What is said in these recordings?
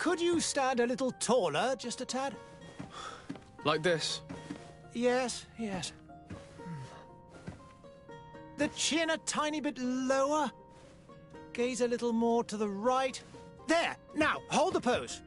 Could you stand a little taller, just a tad? Like this? Yes, yes. The chin a tiny bit lower. Gaze a little more to the right. There! Now, hold the pose.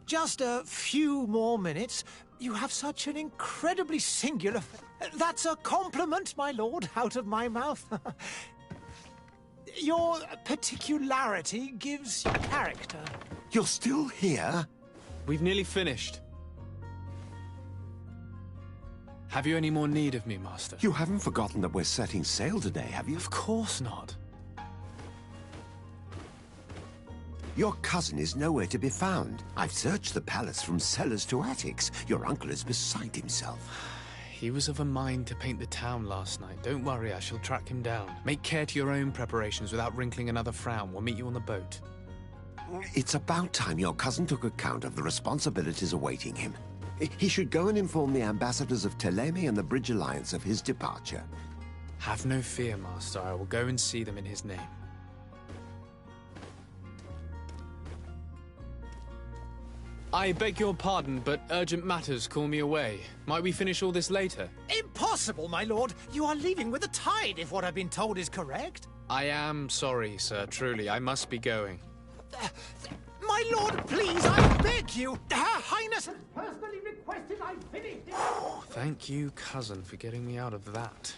Just a few more minutes. You have such an incredibly singular... That's a compliment, my lord, out of my mouth. Your particularity gives you character. You're still here? We've nearly finished. Have you any more need of me, Master? You haven't forgotten that we're setting sail today, have you? Of course not. Your cousin is nowhere to be found. I've searched the palace from cellars to attics. Your uncle is beside himself. He was of a mind to paint the town last night. Don't worry, I shall track him down. Make care to your own preparations without wrinkling another frown. We'll meet you on the boat. It's about time your cousin took account of the responsibilities awaiting him. He should go and inform the ambassadors of Teleme and the Bridge Alliance of his departure. Have no fear, Master. I will go and see them in his name. I beg your pardon, but urgent matters call me away. Might we finish all this later? Impossible, my lord. You are leaving with the tide, if what I've been told is correct. I am sorry, sir. Truly, I must be going. My lord, please, I beg you. Her Highness has personally requested I finish it. Thank you, cousin, for getting me out of that.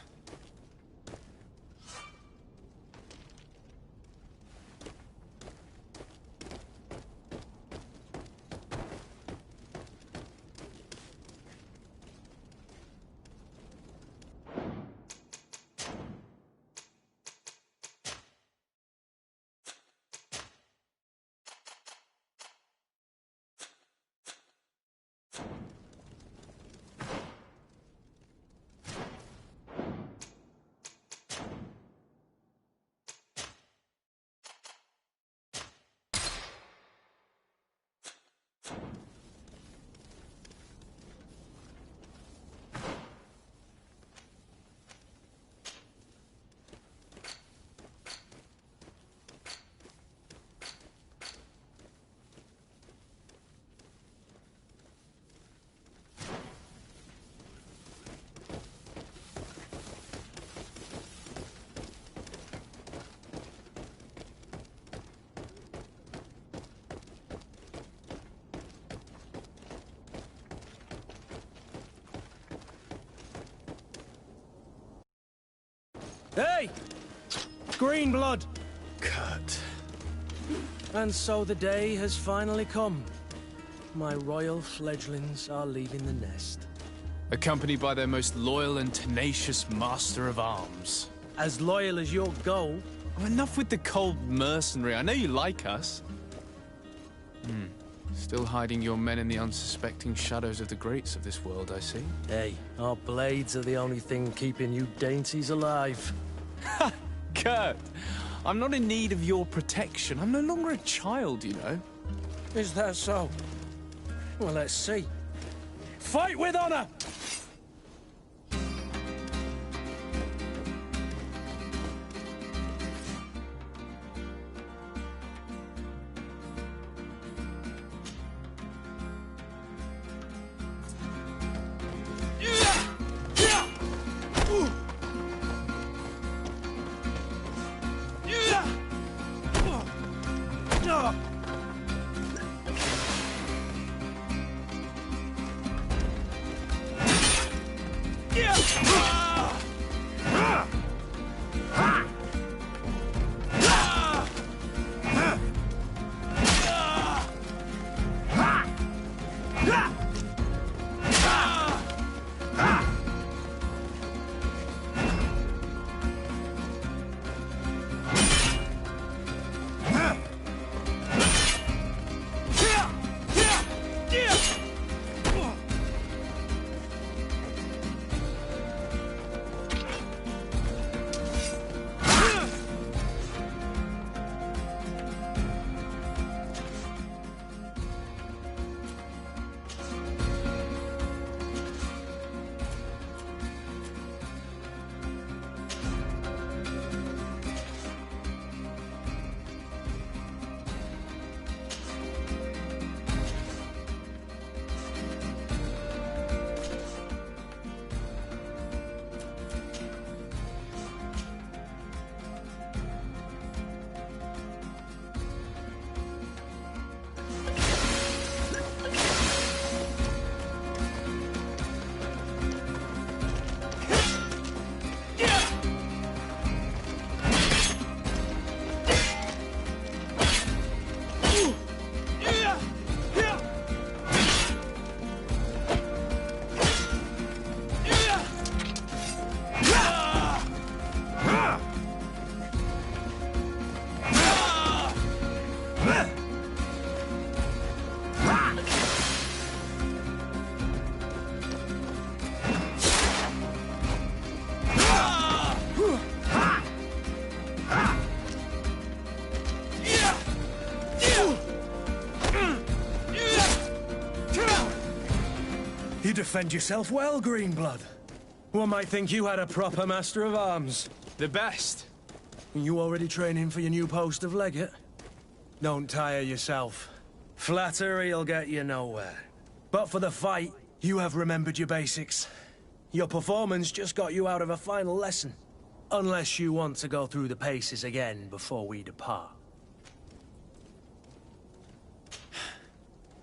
Hey! Greenblood! Kurt. And so the day has finally come. My royal fledglings are leaving the nest. Accompanied by their most loyal and tenacious master of arms. As loyal as your gold. Oh, enough with the cold mercenary. I know you like us. Still hiding your men in the unsuspecting shadows of the greats of this world, I see. Hey, our blades are the only thing keeping you dainties alive. Ha! Kurt! I'm not in need of your protection. I'm no longer a child, you know. Is that so? Well, let's see. Fight with honor! You defend yourself well, Greenblood. One might think you had a proper master of arms. The best. You already training for your new post of legate? Don't tire yourself. Flattery'll get you nowhere. But for the fight, you have remembered your basics. Your performance just got you out of a final lesson. Unless you want to go through the paces again before we depart.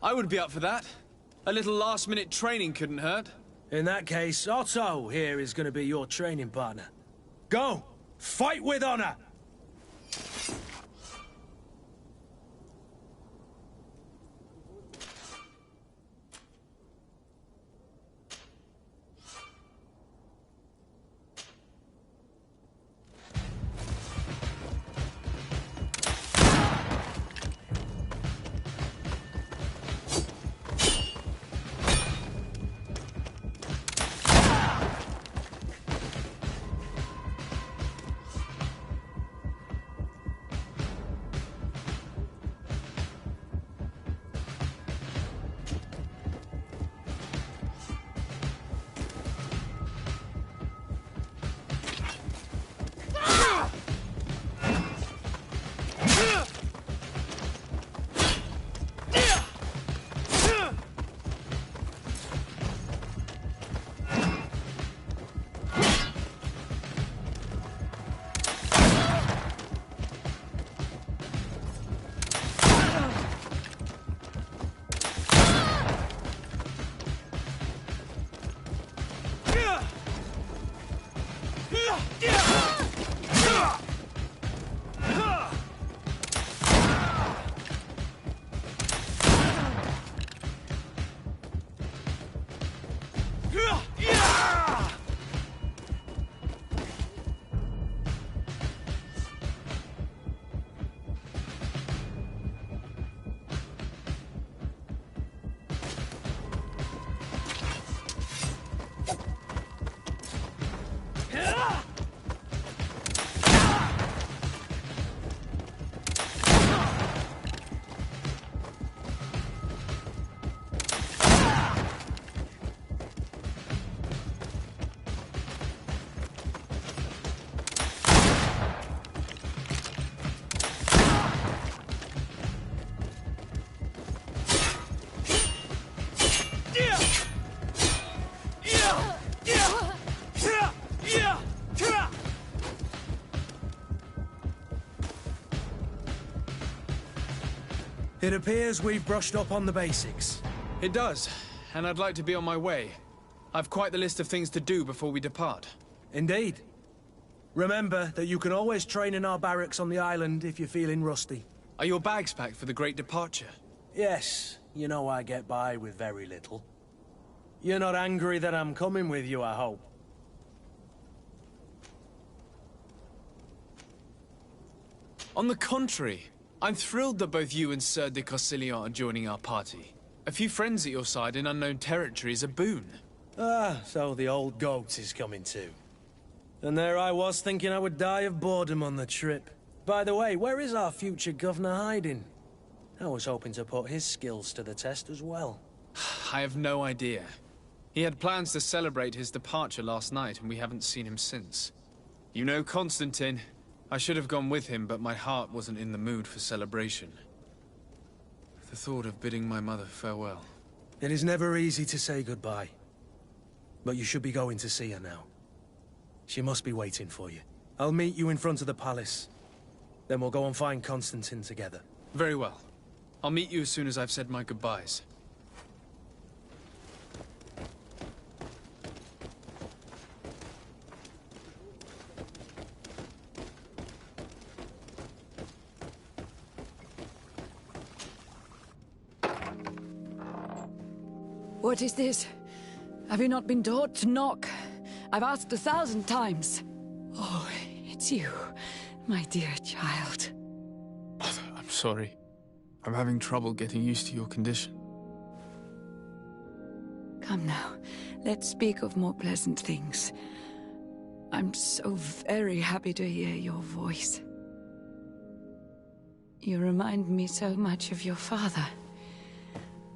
I would be up for that. A little last-minute training couldn't hurt. In that case, Otto here is going to be your training partner. Go! Fight with honor! It appears we've brushed up on the basics. It does, and I'd like to be on my way. I've quite the list of things to do before we depart. Indeed. Remember that you can always train in our barracks on the island if you're feeling rusty. Are your bags packed for the great departure? Yes, you know I get by with very little. You're not angry that I'm coming with you, I hope. On the contrary, I'm thrilled that both you and Sir de Corsillon are joining our party. A few friends at your side in unknown territory is a boon. Ah, so the old goat is coming too. And there I was thinking I would die of boredom on the trip. By the way, where is our future governor hiding? I was hoping to put his skills to the test as well. I have no idea. He had plans to celebrate his departure last night, and we haven't seen him since. You know Constantine. I should have gone with him, but my heart wasn't in the mood for celebration. The thought of bidding my mother farewell. It is never easy to say goodbye. But you should be going to see her now. She must be waiting for you. I'll meet you in front of the palace. Then we'll go and find Constantine together. Very well. I'll meet you as soon as I've said my goodbyes. What is this? Have you not been taught to knock? I've asked 1,000 times. Oh, it's you, my dear child. Mother, I'm sorry. I'm having trouble getting used to your condition. Come now, let's speak of more pleasant things. I'm so very happy to hear your voice. You remind me so much of your father.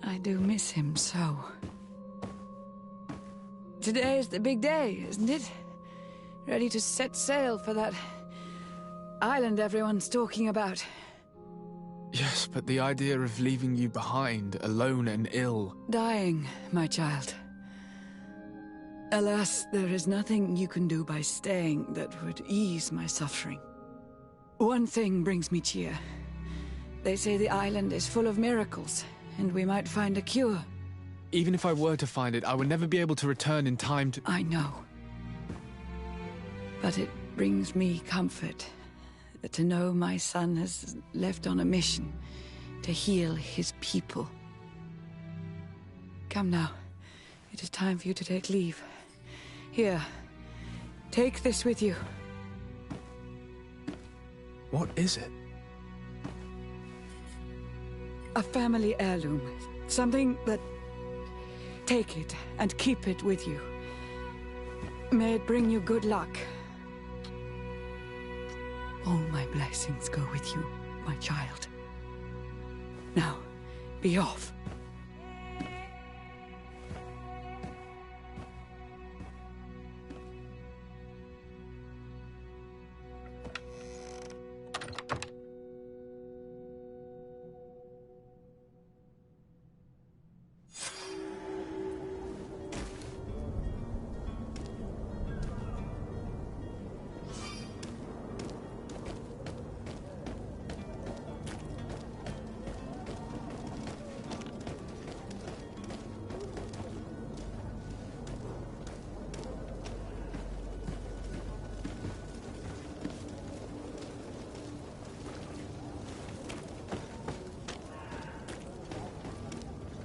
I do miss him so. Today is the big day, isn't it? Ready to set sail for that island everyone's talking about. Yes, but the idea of leaving you behind, alone and ill... Dying, my child. Alas, there is nothing you can do by staying that would ease my suffering. One thing brings me cheer. They say the island is full of miracles, and we might find a cure. Even if I were to find it, I would never be able to return in time to... I know. But it brings me comfort to know my son has left on a mission to heal his people. Come now. It is time for you to take leave. Here, take this with you. What is it? A family heirloom. Something that... Take it and keep it with you. May it bring you good luck. All my blessings go with you, my child. Now, be off.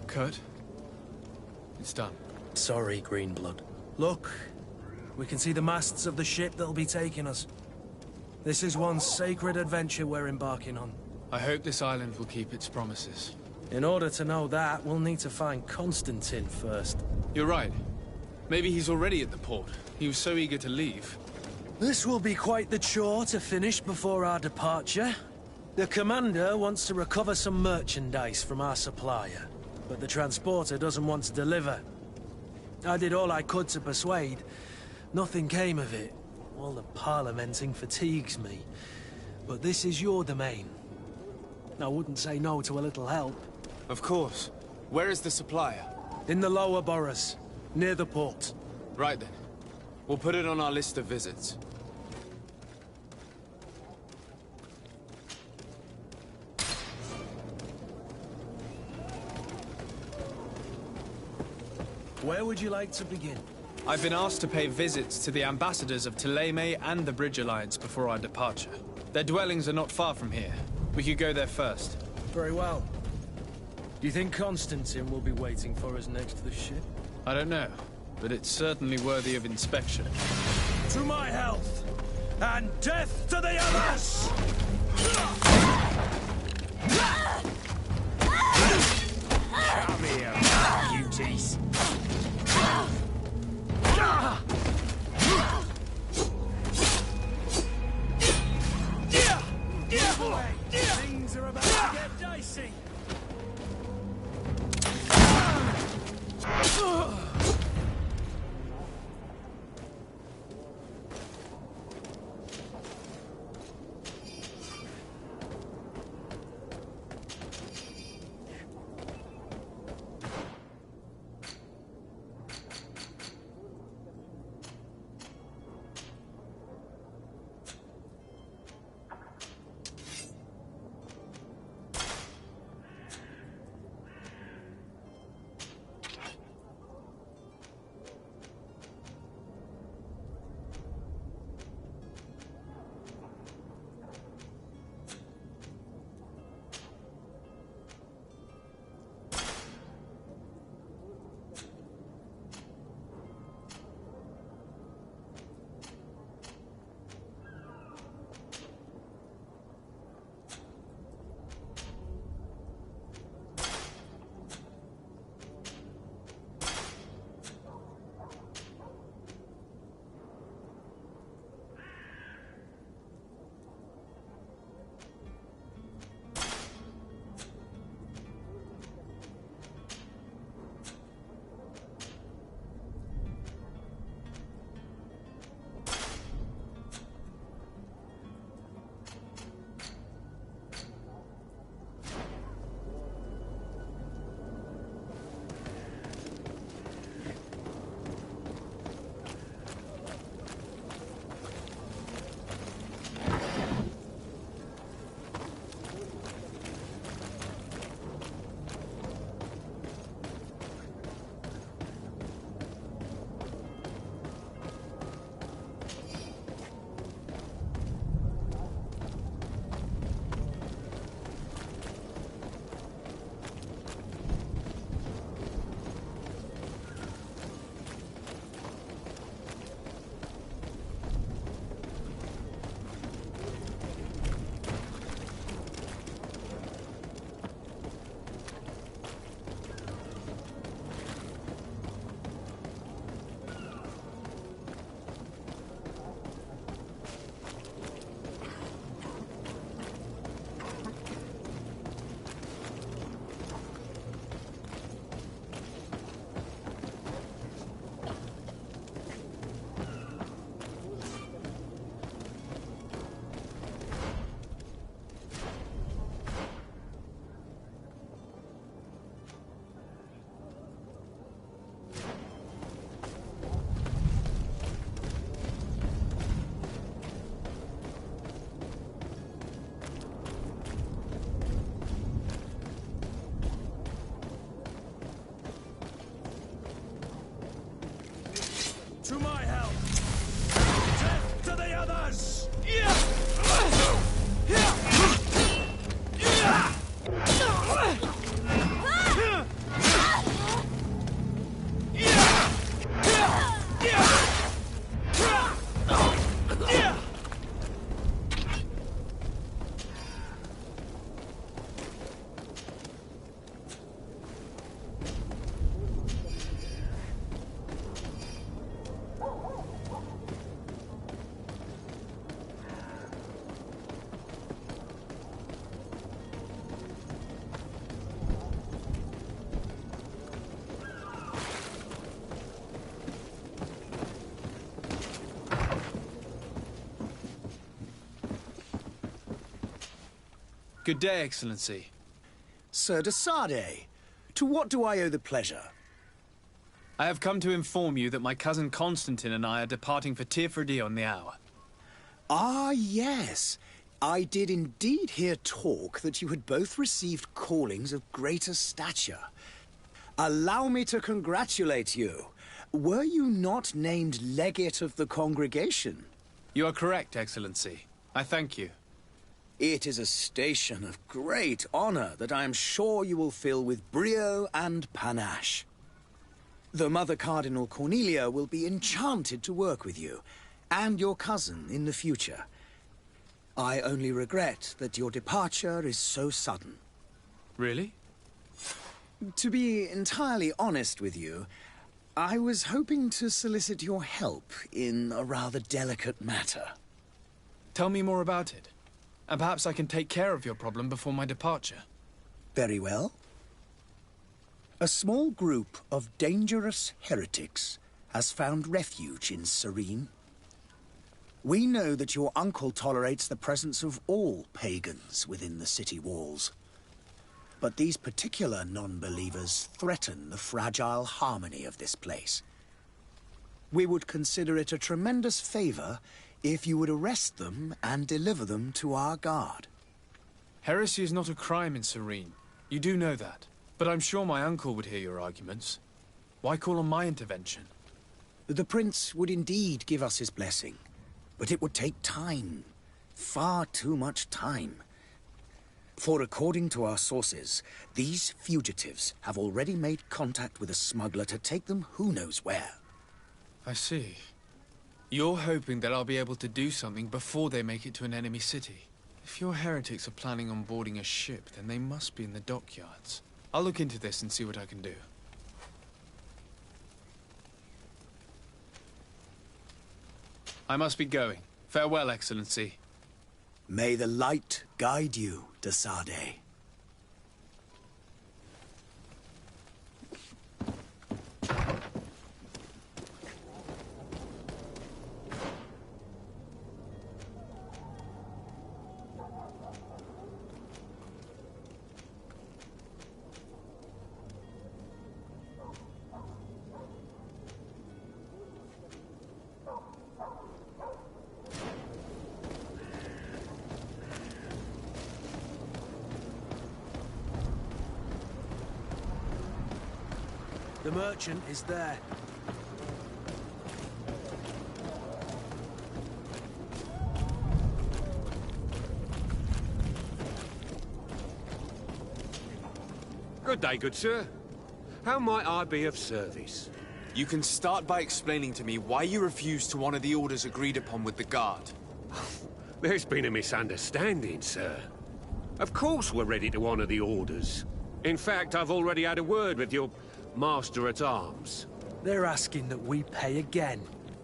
Kurt, it's done. Sorry, Greenblood. Look, we can see the masts of the ship that'll be taking us. This is one sacred adventure we're embarking on. I hope this island will keep its promises. In order to know that, we'll need to find Constantine first. You're right. Maybe he's already at the port. He was so eager to leave. This will be quite the chore to finish before our departure. The commander wants to recover some merchandise from our supplier, but the transporter doesn't want to deliver. I did all I could to persuade. Nothing came of it. All the parliamenting fatigues me. But this is your domain. I wouldn't say no to a little help. Of course. Where is the supplier? In the lower boroughs, near the port. Right then. We'll put it on our list of visits. Where would you like to begin? I've been asked to pay visits to the ambassadors of Thélème and the Bridge Alliance before our departure. Their dwellings are not far from here. We could go there first. Very well. Do you think Constantine will be waiting for us next to the ship? I don't know, but it's certainly worthy of inspection. To my health, and death to the others! Come here, beauties. Things are about to get dicey. To my help! Death to the others! Good day, Excellency. Sir de Sardet, to what do I owe the pleasure? I have come to inform you that my cousin Constantine and I are departing for Tirfredi on the hour. Ah, yes. I did indeed hear talk that you had both received callings of greater stature. Allow me to congratulate you. Were you not named legate of the congregation? You are correct, Excellency. I thank you. It is a station of great honor that I am sure you will fill with brio and panache. The Mother Cardinal Cornelia will be enchanted to work with you, and your cousin in the future. I only regret that your departure is so sudden. Really? To be entirely honest with you, I was hoping to solicit your help in a rather delicate matter. Tell me more about it. And perhaps I can take care of your problem before my departure. Very well. A small group of dangerous heretics has found refuge in Serene. We know that your uncle tolerates the presence of all pagans within the city walls. But these particular non-believers threaten the fragile harmony of this place. We would consider it a tremendous favor if you would arrest them and deliver them to our guard. Heresy is not a crime in Serene. You do know that. But I'm sure my uncle would hear your arguments. Why call on my intervention? The prince would indeed give us his blessing, but it would take time. Far too much time. For according to our sources, these fugitives have already made contact with a smuggler to take them who knows where. I see. You're hoping that I'll be able to do something before they make it to an enemy city. If your heretics are planning on boarding a ship, then they must be in the dockyards. I'll look into this and see what I can do. I must be going. Farewell, Excellency. May the light guide you, de Sardet. The merchant is there. Good day, good sir. How might I be of service? You can start by explaining to me why you refused to honor the orders agreed upon with the guard. There's been a misunderstanding, sir. Of course we're ready to honor the orders. In fact, I've already had a word with your master-at-arms. They're asking that we pay again,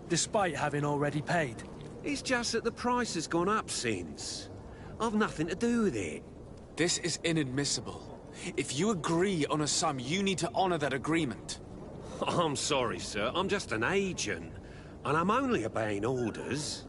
despite having already paid. It's just that the price has gone up since. I've nothing to do with it. This is inadmissible. If you agree on a sum, you need to honor that agreement. I'm sorry, sir. I'm just an agent. And I'm only obeying orders.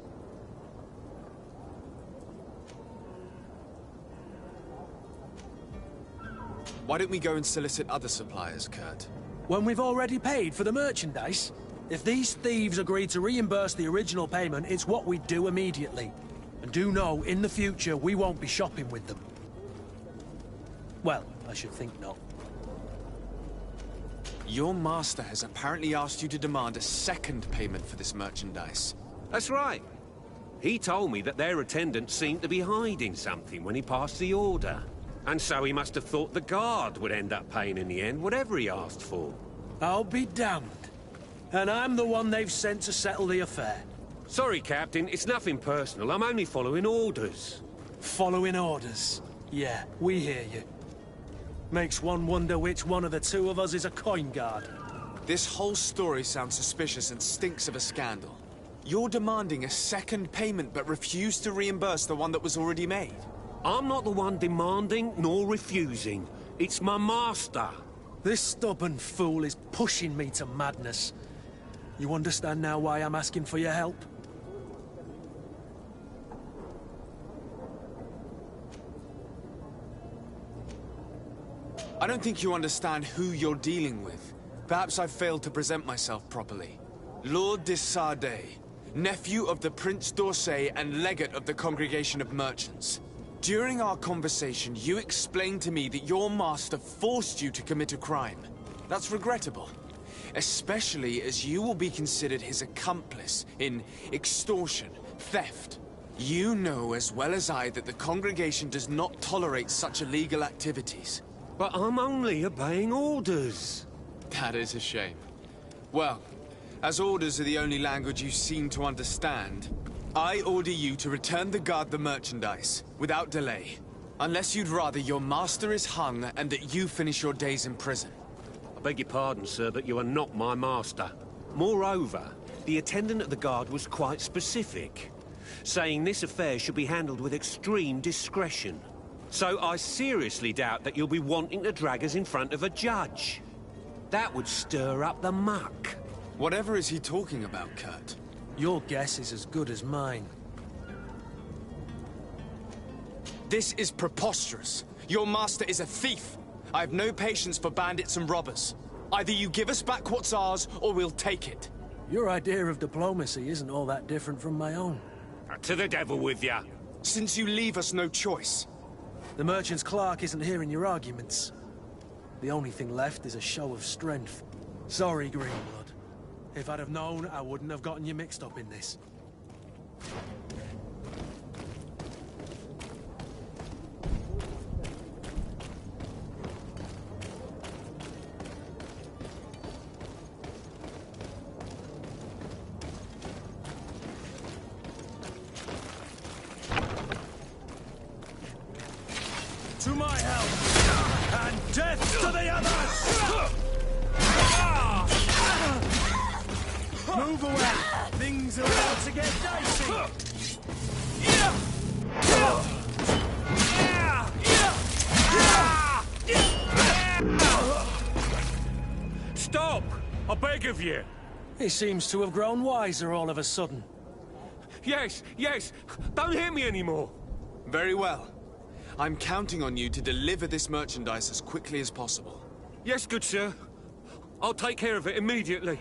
Why don't we go and solicit other suppliers, Kurt? When we've already paid for the merchandise? If these thieves agree to reimburse the original payment, it's what we do immediately. And do know, in the future, we won't be shopping with them. Well, I should think not. Your master has apparently asked you to demand a second payment for this merchandise. That's right. He told me that their attendant seemed to be hiding something when he passed the order. And so he must have thought the guard would end up paying in the end, whatever he asked for. I'll be damned. And I'm the one they've sent to settle the affair. Sorry, Captain, it's nothing personal. I'm only following orders. Following orders? Yeah, we hear you. Makes one wonder which one of the two of us is a coin guard. This whole story sounds suspicious and stinks of a scandal. You're demanding a second payment but refuse to reimburse the one that was already made. I'm not the one demanding nor refusing. It's my master. This stubborn fool is pushing me to madness. You understand now why I'm asking for your help? I don't think you understand who you're dealing with. Perhaps I failed to present myself properly. Lord de Sardet, nephew of the Prince d'Orsay and legate of the Congregation of Merchants. During our conversation, you explained to me that your master forced you to commit a crime. That's regrettable, especially as you will be considered his accomplice in extortion, theft. You know as well as I that the Congregation does not tolerate such illegal activities. But I'm only obeying orders. That is a shame. Well, as orders are the only language you seem to understand, I order you to return the guard the merchandise, without delay. Unless you'd rather your master is hung and that you finish your days in prison. I beg your pardon, sir, but you are not my master. Moreover, the attendant at the guard was quite specific, saying this affair should be handled with extreme discretion. So I seriously doubt that you'll be wanting to drag us in front of a judge. That would stir up the muck. Whatever is he talking about, Kurt? Your guess is as good as mine. This is preposterous. Your master is a thief. I have no patience for bandits and robbers. Either you give us back what's ours, or we'll take it. Your idea of diplomacy isn't all that different from my own. To the devil with ya. Since you leave us no choice. The merchant's clerk isn't hearing your arguments. The only thing left is a show of strength. Sorry, Greenblood. If I'd have known, I wouldn't have gotten you mixed up in this. To my help! And death to the others! Move away! Things are about to get dicey! Stop! I beg of you! He seems to have grown wiser all of a sudden. Yes, yes! Don't hit me anymore! Very well. I'm counting on you to deliver this merchandise as quickly as possible. Yes, good sir. I'll take care of it immediately.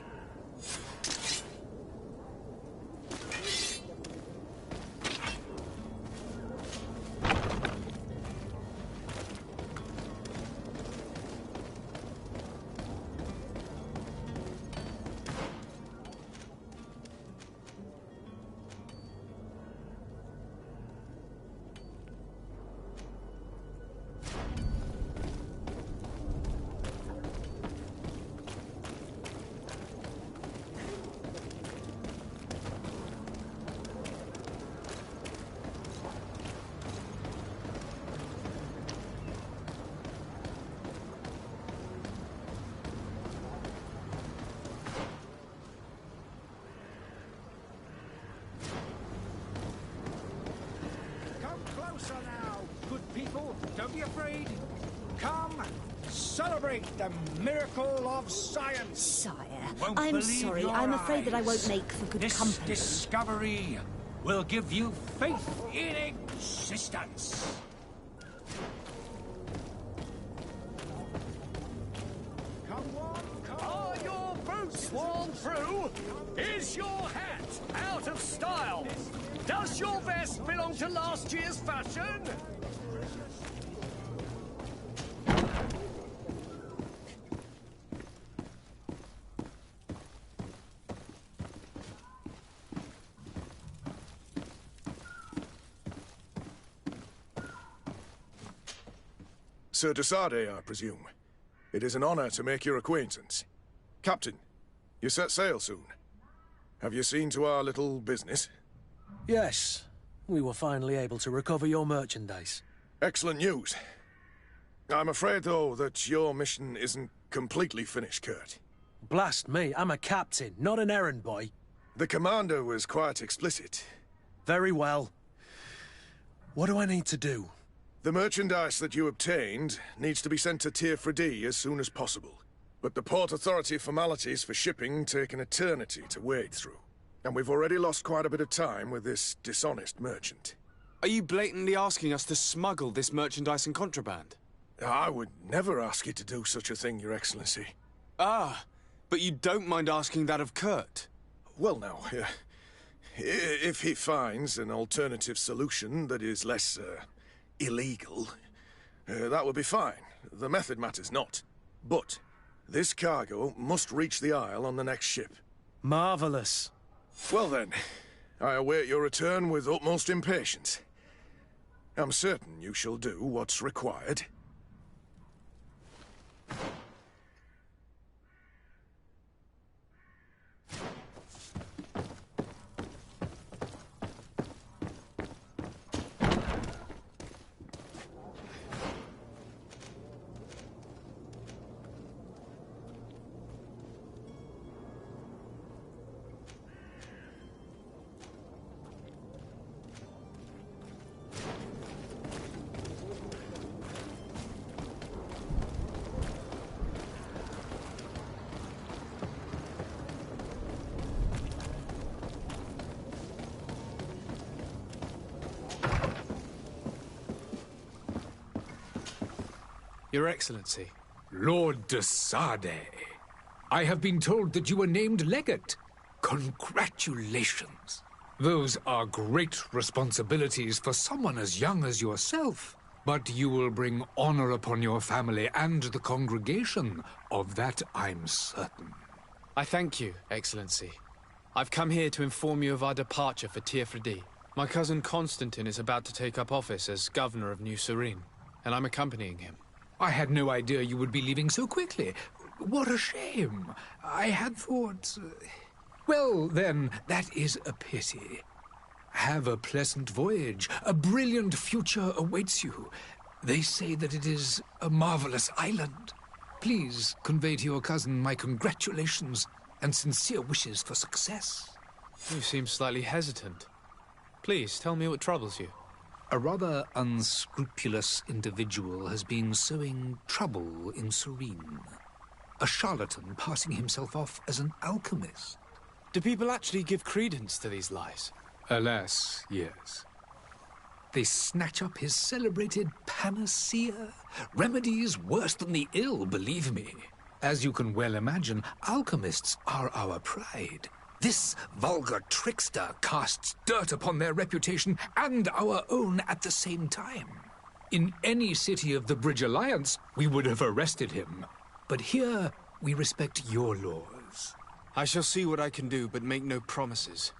Closer now, good people. Don't be afraid. Come, celebrate the miracle of science. Sire, Won't I'm believe sorry. your I'm afraid that I won't eyes. make for good This company. discovery will give you faith in existence. Come on, come on. Are your boots worn through? Is your hat out of style? Does your vest belong to last year's fashion? Sir de Sardet, I presume. It is an honor to make your acquaintance. Captain, you set sail soon. Have you seen to our little business? Yes, we were finally able to recover your merchandise. Excellent news. I'm afraid, though, that your mission isn't completely finished, Kurt. Blast me, I'm a captain, not an errand boy. The commander was quite explicit. Very well. What do I need to do? The merchandise that you obtained needs to be sent to Tier 4D as soon as possible. But the Port Authority formalities for shipping take an eternity to wade through. And we've already lost quite a bit of time with this dishonest merchant. Are you blatantly asking us to smuggle this merchandise and contraband? I would never ask you to do such a thing, Your Excellency. Ah, but you don't mind asking that of Kurt? Well, now, if he finds an alternative solution that is less, illegal, that would be fine. The method matters not. But this cargo must reach the Isle on the next ship. Marvelous. Well then, I await your return with utmost impatience. I'm certain you shall do what's required. Your Excellency. Lord de Sardet, I have been told that you were named legate. Congratulations. Those are great responsibilities for someone as young as yourself. But you will bring honor upon your family and the congregation. Of that I'm certain. I thank you, Excellency. I've come here to inform you of our departure for Tirfredi. My cousin Constantine is about to take up office as governor of New Serene, and I'm accompanying him. I had no idea you would be leaving so quickly. What a shame. I had thought... Well, then, that is a pity. Have a pleasant voyage. A brilliant future awaits you. They say that it is a marvelous island. Please convey to your cousin my congratulations and sincere wishes for success. You seem slightly hesitant. Please, tell me what troubles you. A rather unscrupulous individual has been sowing trouble in Serene. A charlatan passing himself off as an alchemist. Do people actually give credence to these lies? Alas, yes. They snatch up his celebrated panacea. Remedies worse than the ill, believe me. As you can well imagine, alchemists are our pride. This vulgar trickster casts dirt upon their reputation and our own at the same time. In any city of the Bridge Alliance, we would have arrested him. But here, we respect your laws. I shall see what I can do, but make no promises.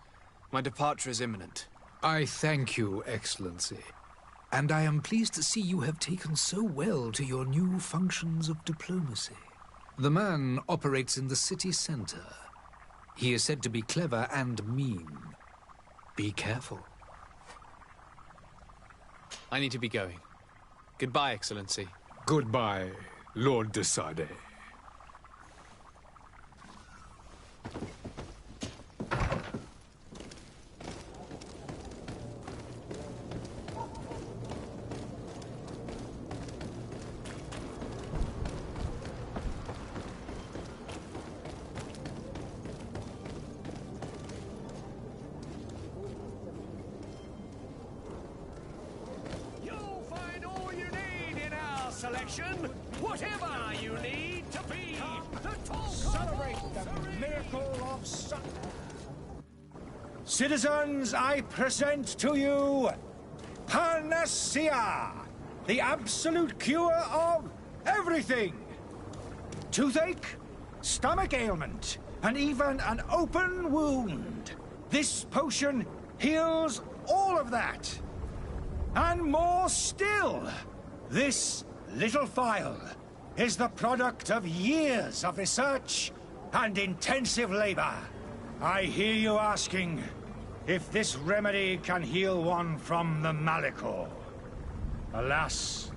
My departure is imminent. I thank you, Excellency. And I am pleased to see you have taken so well to your new functions of diplomacy. The man operates in the city center. He is said to be clever and mean. Be careful. I need to be going. Goodbye, Excellency. Goodbye, Lord de Sardet. Selection, whatever you need to be the talk. Celebrate the miracle of sun. Citizens, I present to you Panacea, the absolute cure of everything. Toothache, stomach ailment, and even an open wound. This potion heals all of that. And more still. This little phial is the product of years of research and intensive labor. I hear you asking if this remedy can heal one from the Malichor. Alas,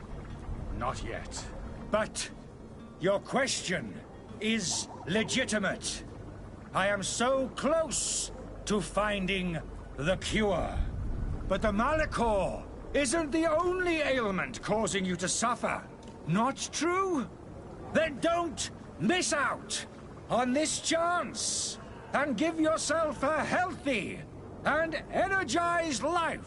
not yet. But your question is legitimate. I am so close to finding the cure. But the Malichor isn't the only ailment causing you to suffer. Not true? Then don't miss out on this chance and give yourself a healthy and energized life.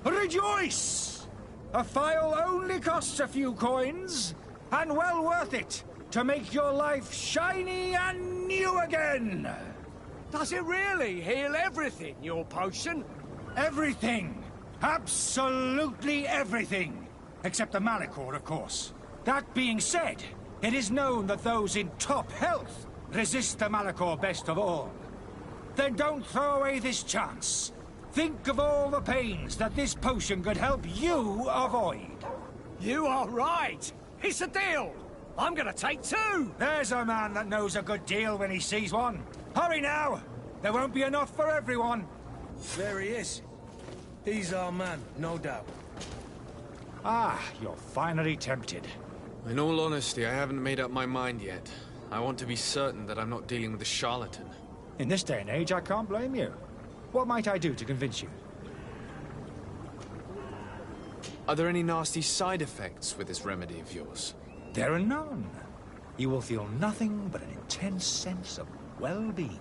Rejoice! A file only costs a few coins, and well worth it to make your life shiny and new again. Does it really heal everything, your potion? Everything. Absolutely everything. Except the Malachor, of course. That being said, it is known that those in top health resist the Malachor best of all. Then don't throw away this chance. Think of all the pains that this potion could help you avoid. You are right. It's a deal. I'm gonna take 2. There's a man that knows a good deal when he sees one. Hurry now. There won't be enough for everyone. There he is. He's our man, no doubt. Ah, you're finally tempted. In all honesty, I haven't made up my mind yet. I want to be certain that I'm not dealing with a charlatan. In this day and age, I can't blame you. What might I do to convince you? Are there any nasty side effects with this remedy of yours? There are none. You will feel nothing but an intense sense of well-being.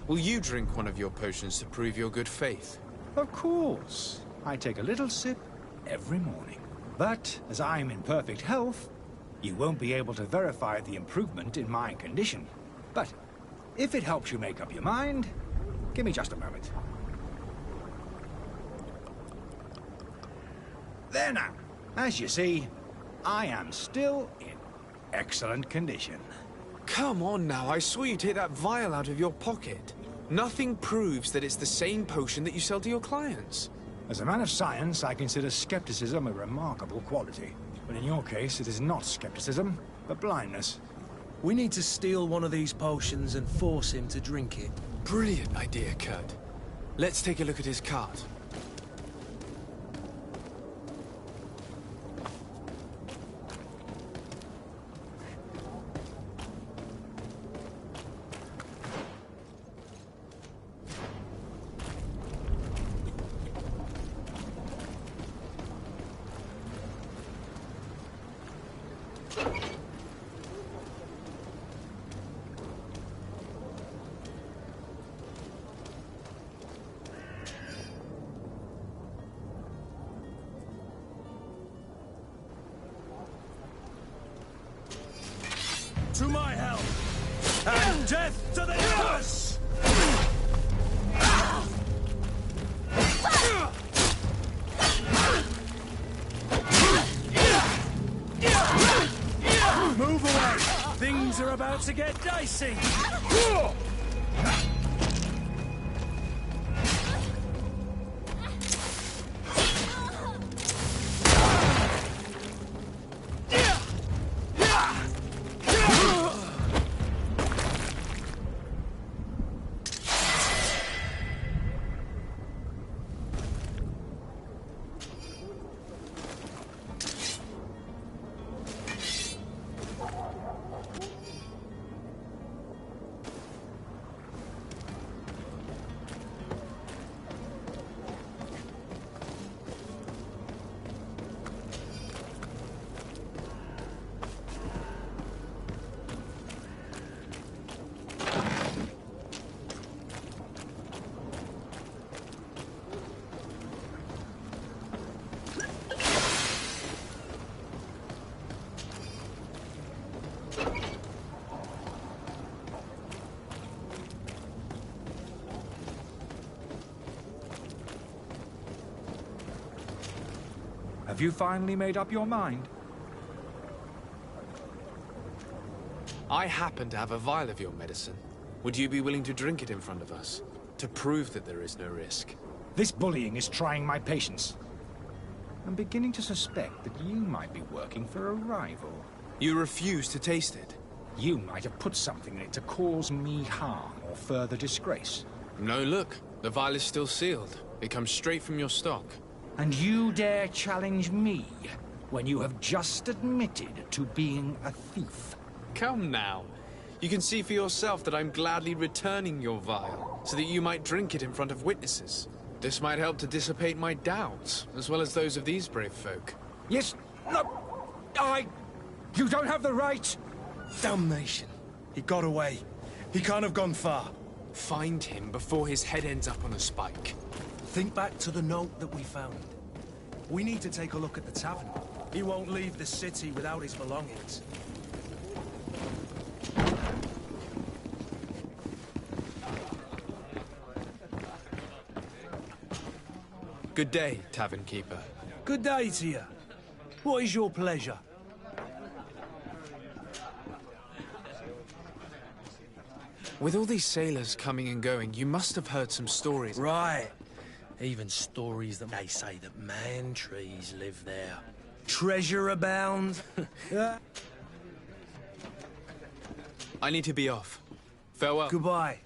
Will you drink one of your potions to prove your good faith? Of course. I take a little sip every morning. But as I'm in perfect health, you won't be able to verify the improvement in my condition. But if it helps you make up your mind, give me just a moment. There now. As you see, I am still in excellent condition. Come on now, I saw you take that vial out of your pocket. Nothing proves that it's the same potion that you sell to your clients. As a man of science, I consider skepticism a remarkable quality. But in your case, it is not skepticism, but blindness. We need to steal one of these potions and force him to drink it. Brilliant idea, Kurt. Let's take a look at his cart. To my help! And death to the others! Move away! Things are about to get dicey! Have you finally made up your mind? I happen to have a vial of your medicine. Would you be willing to drink it in front of us? To prove that there is no risk? This bullying is trying my patience. I'm beginning to suspect that you might be working for a rival. You refuse to taste it? You might have put something in it to cause me harm or further disgrace. No, look. The vial is still sealed. It comes straight from your stock. And you dare challenge me when you have just admitted to being a thief? Come now. You can see for yourself that I'm gladly returning your vial, so that you might drink it in front of witnesses. This might help to dissipate my doubts, as well as those of these brave folk. Yes, no, you don't have the right. Damnation. He got away. He can't have gone far. Find him before his head ends up on a spike. Think back to the note that we found. We need to take a look at the tavern. He won't leave the city without his belongings. Good day, tavern keeper. Good day to you. What is your pleasure? With all these sailors coming and going, you must have heard some stories. Right. Even stories that they say that man-trees live there. Treasure abounds. I need to be off. Farewell. Goodbye.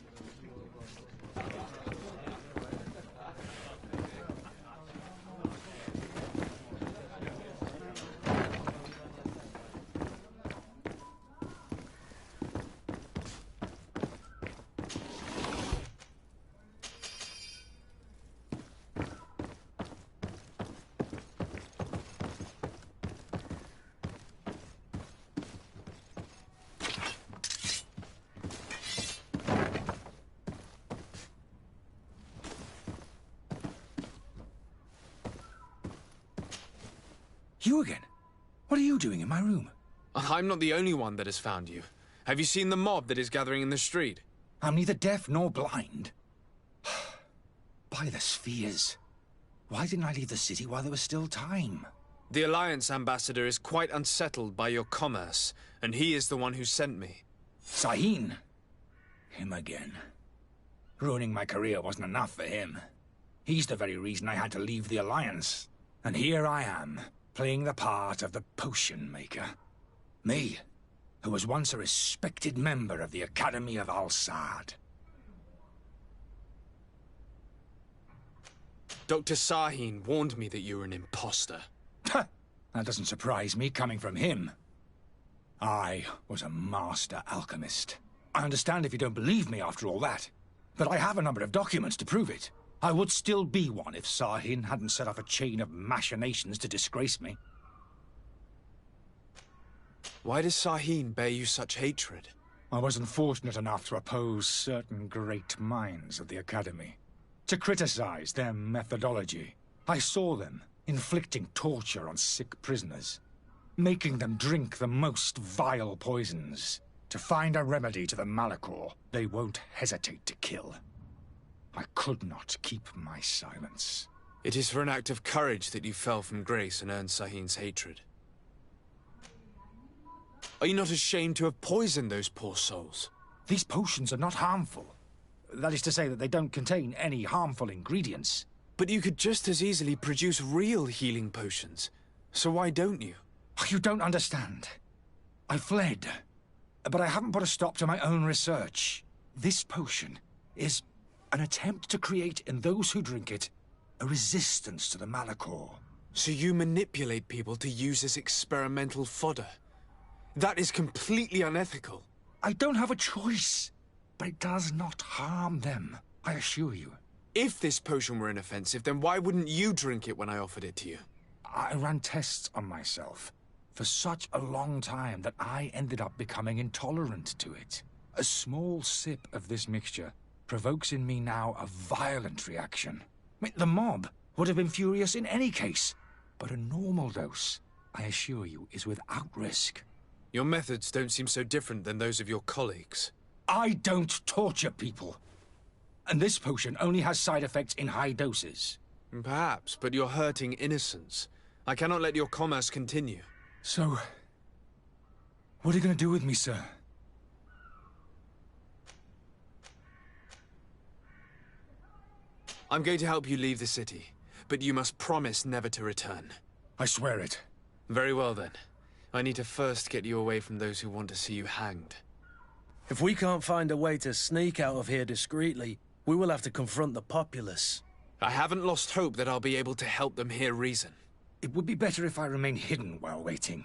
You again? What are you doing in my room? I'm not the only one that has found you. Have you seen the mob that is gathering in the street? I'm neither deaf nor blind. By the spheres. Why didn't I leave the city while there was still time? The Alliance ambassador is quite unsettled by your commerce, and he is the one who sent me. Sahin. Him again. Ruining my career wasn't enough for him. He's the very reason I had to leave the Alliance. And here I am, playing the part of the potion maker. Me, who was once a respected member of the Academy of Al-Sad. Dr. Sahin warned me that you were an imposter. That doesn't surprise me, coming from him. I was a master alchemist. I understand if you don't believe me after all that, but I have a number of documents to prove it. I would still be one if Sahin hadn't set off a chain of machinations to disgrace me. Why does Sahin bear you such hatred? I wasn't fortunate enough to oppose certain great minds of the Academy, to criticize their methodology. I saw them inflicting torture on sick prisoners, making them drink the most vile poisons. To find a remedy to the Malachor, they won't hesitate to kill. I could not keep my silence. It is for an act of courage that you fell from grace and earned Sahin's hatred. Are you not ashamed to have poisoned those poor souls? These potions are not harmful. That is to say that they don't contain any harmful ingredients. But you could just as easily produce real healing potions. So why don't you? You don't understand. I fled. But I haven't put a stop to my own research. This potion is an attempt to create in those who drink it a resistance to the Malachor. So you manipulate people to use as experimental fodder? That is completely unethical. I don't have a choice, but it does not harm them, I assure you. If this potion were inoffensive, then why wouldn't you drink it when I offered it to you? I ran tests on myself for such a long time that I ended up becoming intolerant to it. A small sip of this mixture provokes in me now a violent reaction. I mean, the mob would have been furious in any case, but a normal dose, I assure you, is without risk. Your methods don't seem so different than those of your colleagues. I don't torture people. And this potion only has side effects in high doses. Perhaps, but you're hurting innocents. I cannot let your commerce continue. So, what are you going to do with me, sir? I'm going to help you leave the city, but you must promise never to return. I swear it. Very well, then. I need to first get you away from those who want to see you hanged. If we can't find a way to sneak out of here discreetly, we will have to confront the populace. I haven't lost hope that I'll be able to help them hear reason. It would be better if I remain hidden while waiting.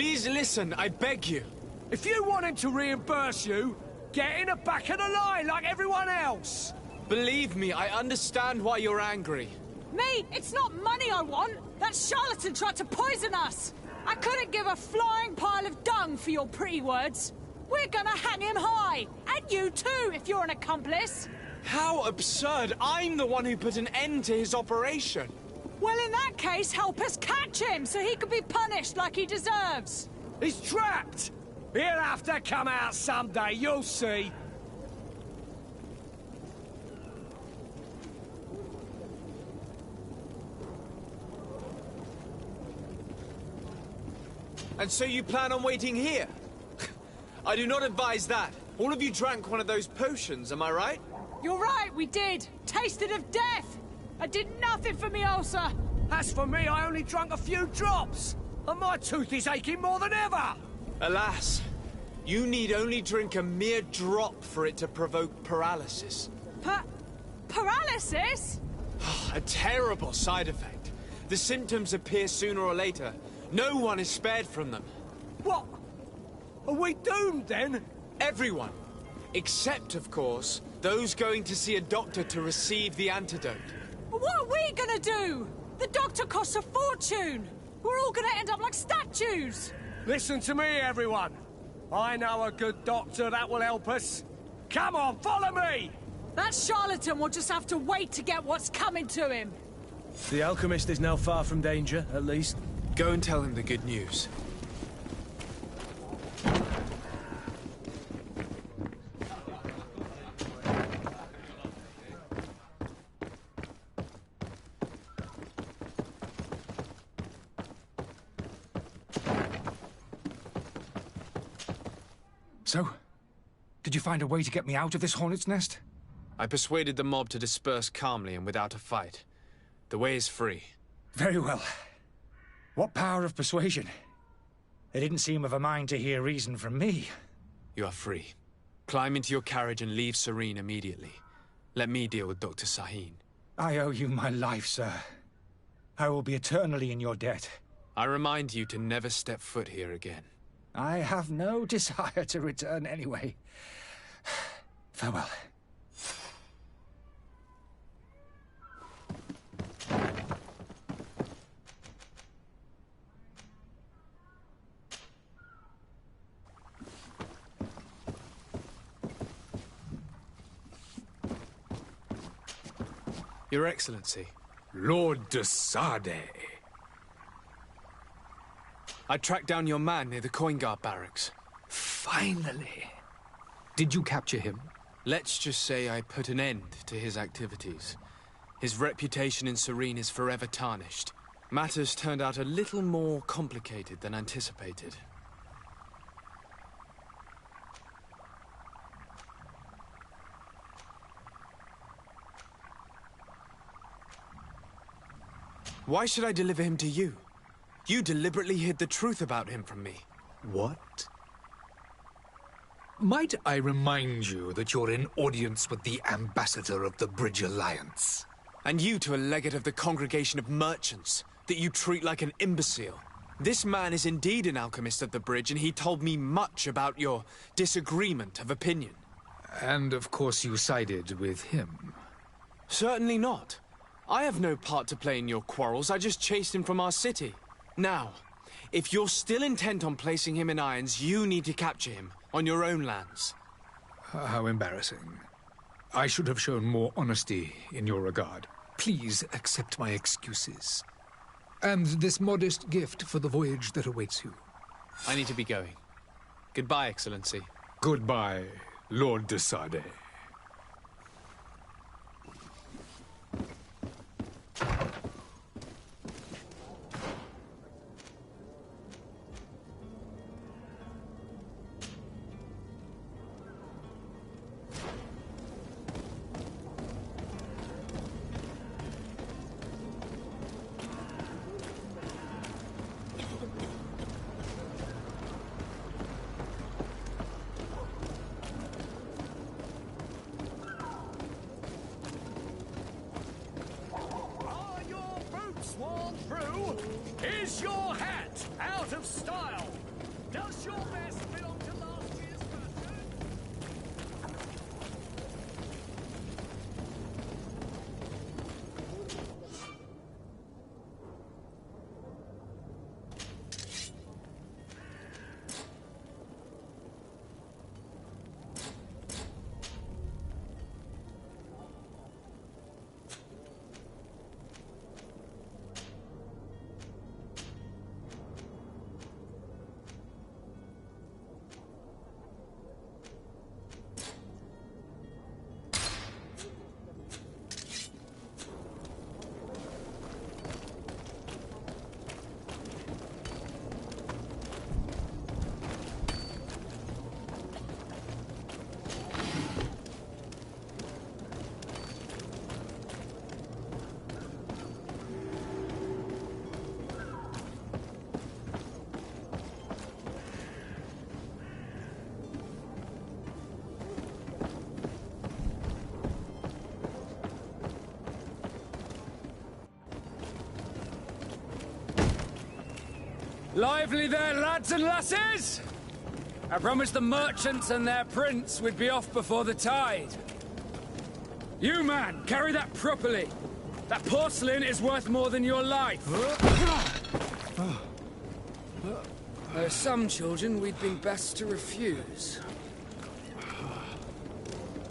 Please listen, I beg you. If you want him to reimburse you, get in the back of the line like everyone else. Believe me, I understand why you're angry. Me? It's not money I want. That charlatan tried to poison us. I couldn't give a flying pile of dung for your pretty words. We're gonna hang him high. And you too, if you're an accomplice. How absurd! I'm the one who put an end to his operation. Well, in that case, help us catch him so he can be punished like he deserves. He's trapped. He'll have to come out someday, you'll see. And so you plan on waiting here? I do not advise that. All of you drank one of those potions, am I right? You're right, we did. Tasted of death. I did nothing for me ulcer. As for me, I only drank a few drops. And my tooth is aching more than ever. Alas, you need only drink a mere drop for it to provoke paralysis. Paralysis? A terrible side effect. The symptoms appear sooner or later. No one is spared from them. What? Are we doomed, then? Everyone. Except, of course, those going to see a doctor to receive the antidote. What are we gonna do? The doctor costs a fortune. We're all gonna end up like statues. Listen to me, everyone. I know a good doctor that will help us. Come on, follow me! That charlatan will just have to wait to get what's coming to him. The alchemist is now far from danger, at least. Go and tell him the good news. So, did you find a way to get me out of this hornet's nest? I persuaded the mob to disperse calmly and without a fight. The way is free. Very well. What power of persuasion? They didn't seem of a mind to hear reason from me. You are free. Climb into your carriage and leave Serene immediately. Let me deal with Dr. Sahin. I owe you my life, sir. I will be eternally in your debt. I remind you to never step foot here again. I have no desire to return anyway. Farewell. Your Excellency. Lord de Sade. I tracked down your man near the Coin Guard barracks. Finally. Did you capture him? Let's just say I put an end to his activities. His reputation in Serene is forever tarnished. Matters turned out a little more complicated than anticipated. Why should I deliver him to you? You deliberately hid the truth about him from me. What? Might I remind you that you're in audience with the ambassador of the Bridge Alliance? And you to a legate of the Congregation of Merchants, that you treat like an imbecile. This man is indeed an alchemist of the Bridge, and he told me much about your disagreement of opinion. And of course you sided with him. Certainly not. I have no part to play in your quarrels. I just chased him from our city. Now, if you're still intent on placing him in irons, you need to capture him on your own lands. How embarrassing. I should have shown more honesty in your regard. Please accept my excuses. And this modest gift for the voyage that awaits you. I need to be going. Goodbye, Excellency. Goodbye, Lord de Sade. Worn through? Is your hat out of style? Does your best belong to last year's fashion? Lively there, lads and lasses! I promised the merchants and their prince we'd be off before the tide. You, man, carry that properly. That porcelain is worth more than your life. There are some children we'd been best to refuse.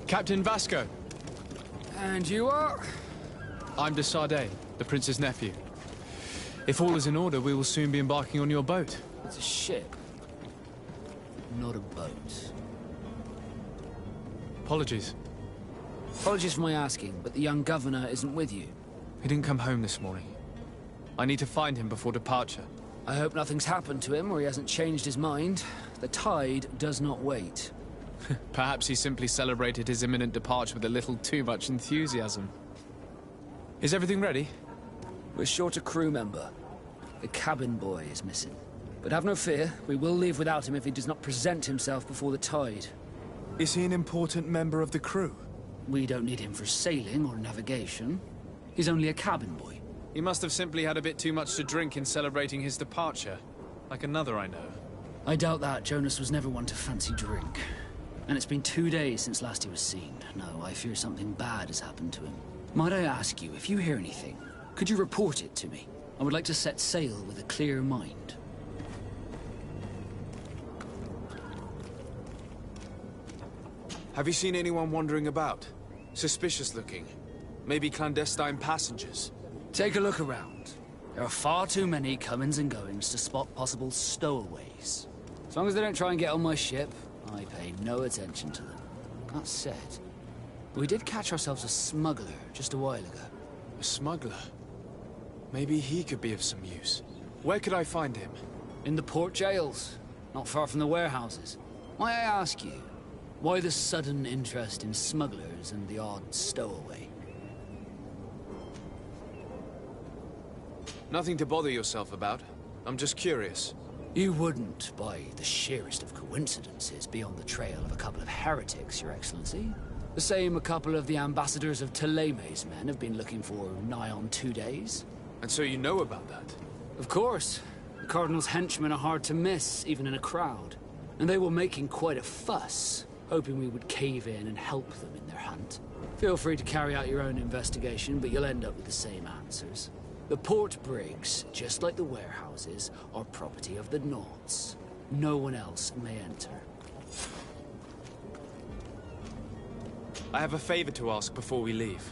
Captain Vasco. And you are? I'm de Sardet, the prince's nephew. If all is in order, we will soon be embarking on your boat. It's a ship, not a boat. Apologies. Apologies for my asking, but the young governor isn't with you. He didn't come home this morning. I need to find him before departure. I hope nothing's happened to him or he hasn't changed his mind. The tide does not wait. Perhaps he simply celebrated his imminent departure with a little too much enthusiasm. Is everything ready? We're short a crew member. The cabin boy is missing. But have no fear, we will leave without him if he does not present himself before the tide. Is he an important member of the crew? We don't need him for sailing or navigation. He's only a cabin boy. He must have simply had a bit too much to drink in celebrating his departure. Like another I know. I doubt that. Jonas was never one to fancy drink. And it's been 2 days since last he was seen. No, I fear something bad has happened to him. Might I ask you, if you hear anything, could you report it to me? I would like to set sail with a clear mind. Have you seen anyone wandering about? Suspicious looking. Maybe clandestine passengers? Take a look around. There are far too many comings and goings to spot possible stowaways. As long as they don't try and get on my ship, I pay no attention to them. That said, we did catch ourselves a smuggler just a while ago. A smuggler? Maybe he could be of some use. Where could I find him? In the port jails, not far from the warehouses. Might I ask you, why the sudden interest in smugglers and the odd stowaway? Nothing to bother yourself about. I'm just curious. You wouldn't, by the sheerest of coincidences, be on the trail of a couple of heretics, Your Excellency. The same a couple of the ambassadors of Teleme's men have been looking for nigh on 2 days. And so you know about that? Of course. The Cardinal's henchmen are hard to miss, even in a crowd. And they were making quite a fuss, hoping we would cave in and help them in their hunt. Feel free to carry out your own investigation, but you'll end up with the same answers. The port brigs, just like the warehouses, are property of the Nauts. No one else may enter. I have a favor to ask before we leave.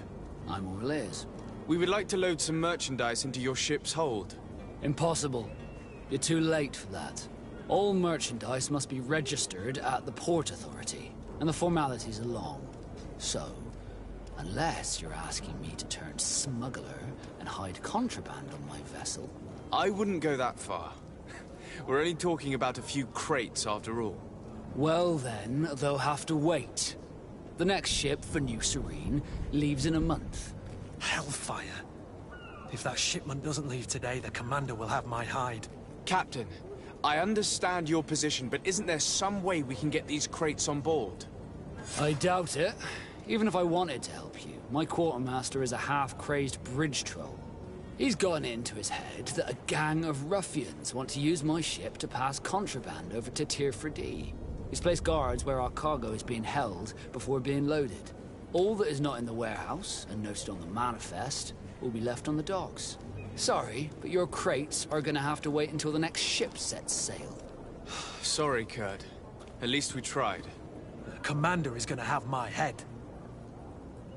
I'm all ears. We would like to load some merchandise into your ship's hold. Impossible. You're too late for that. All merchandise must be registered at the Port Authority, and the formalities are long. So, unless you're asking me to turn smuggler and hide contraband on my vessel... I wouldn't go that far. We're only talking about a few crates after all. Well then, they'll have to wait. The next ship for New Serene leaves in a month. Hellfire. If that shipment doesn't leave today, the commander will have my hide. Captain, I understand your position, but isn't there some way we can get these crates on board? I doubt it. Even if I wanted to help you, my quartermaster is a half-crazed bridge troll. He's gotten into his head that a gang of ruffians want to use my ship to pass contraband over to Tir Fredee. He's placed guards where our cargo is being held before being loaded. All that is not in the warehouse, and noted on the manifest, will be left on the docks. Sorry, but your crates are gonna have to wait until the next ship sets sail. Sorry, Kurt. At least we tried. The commander is gonna have my head.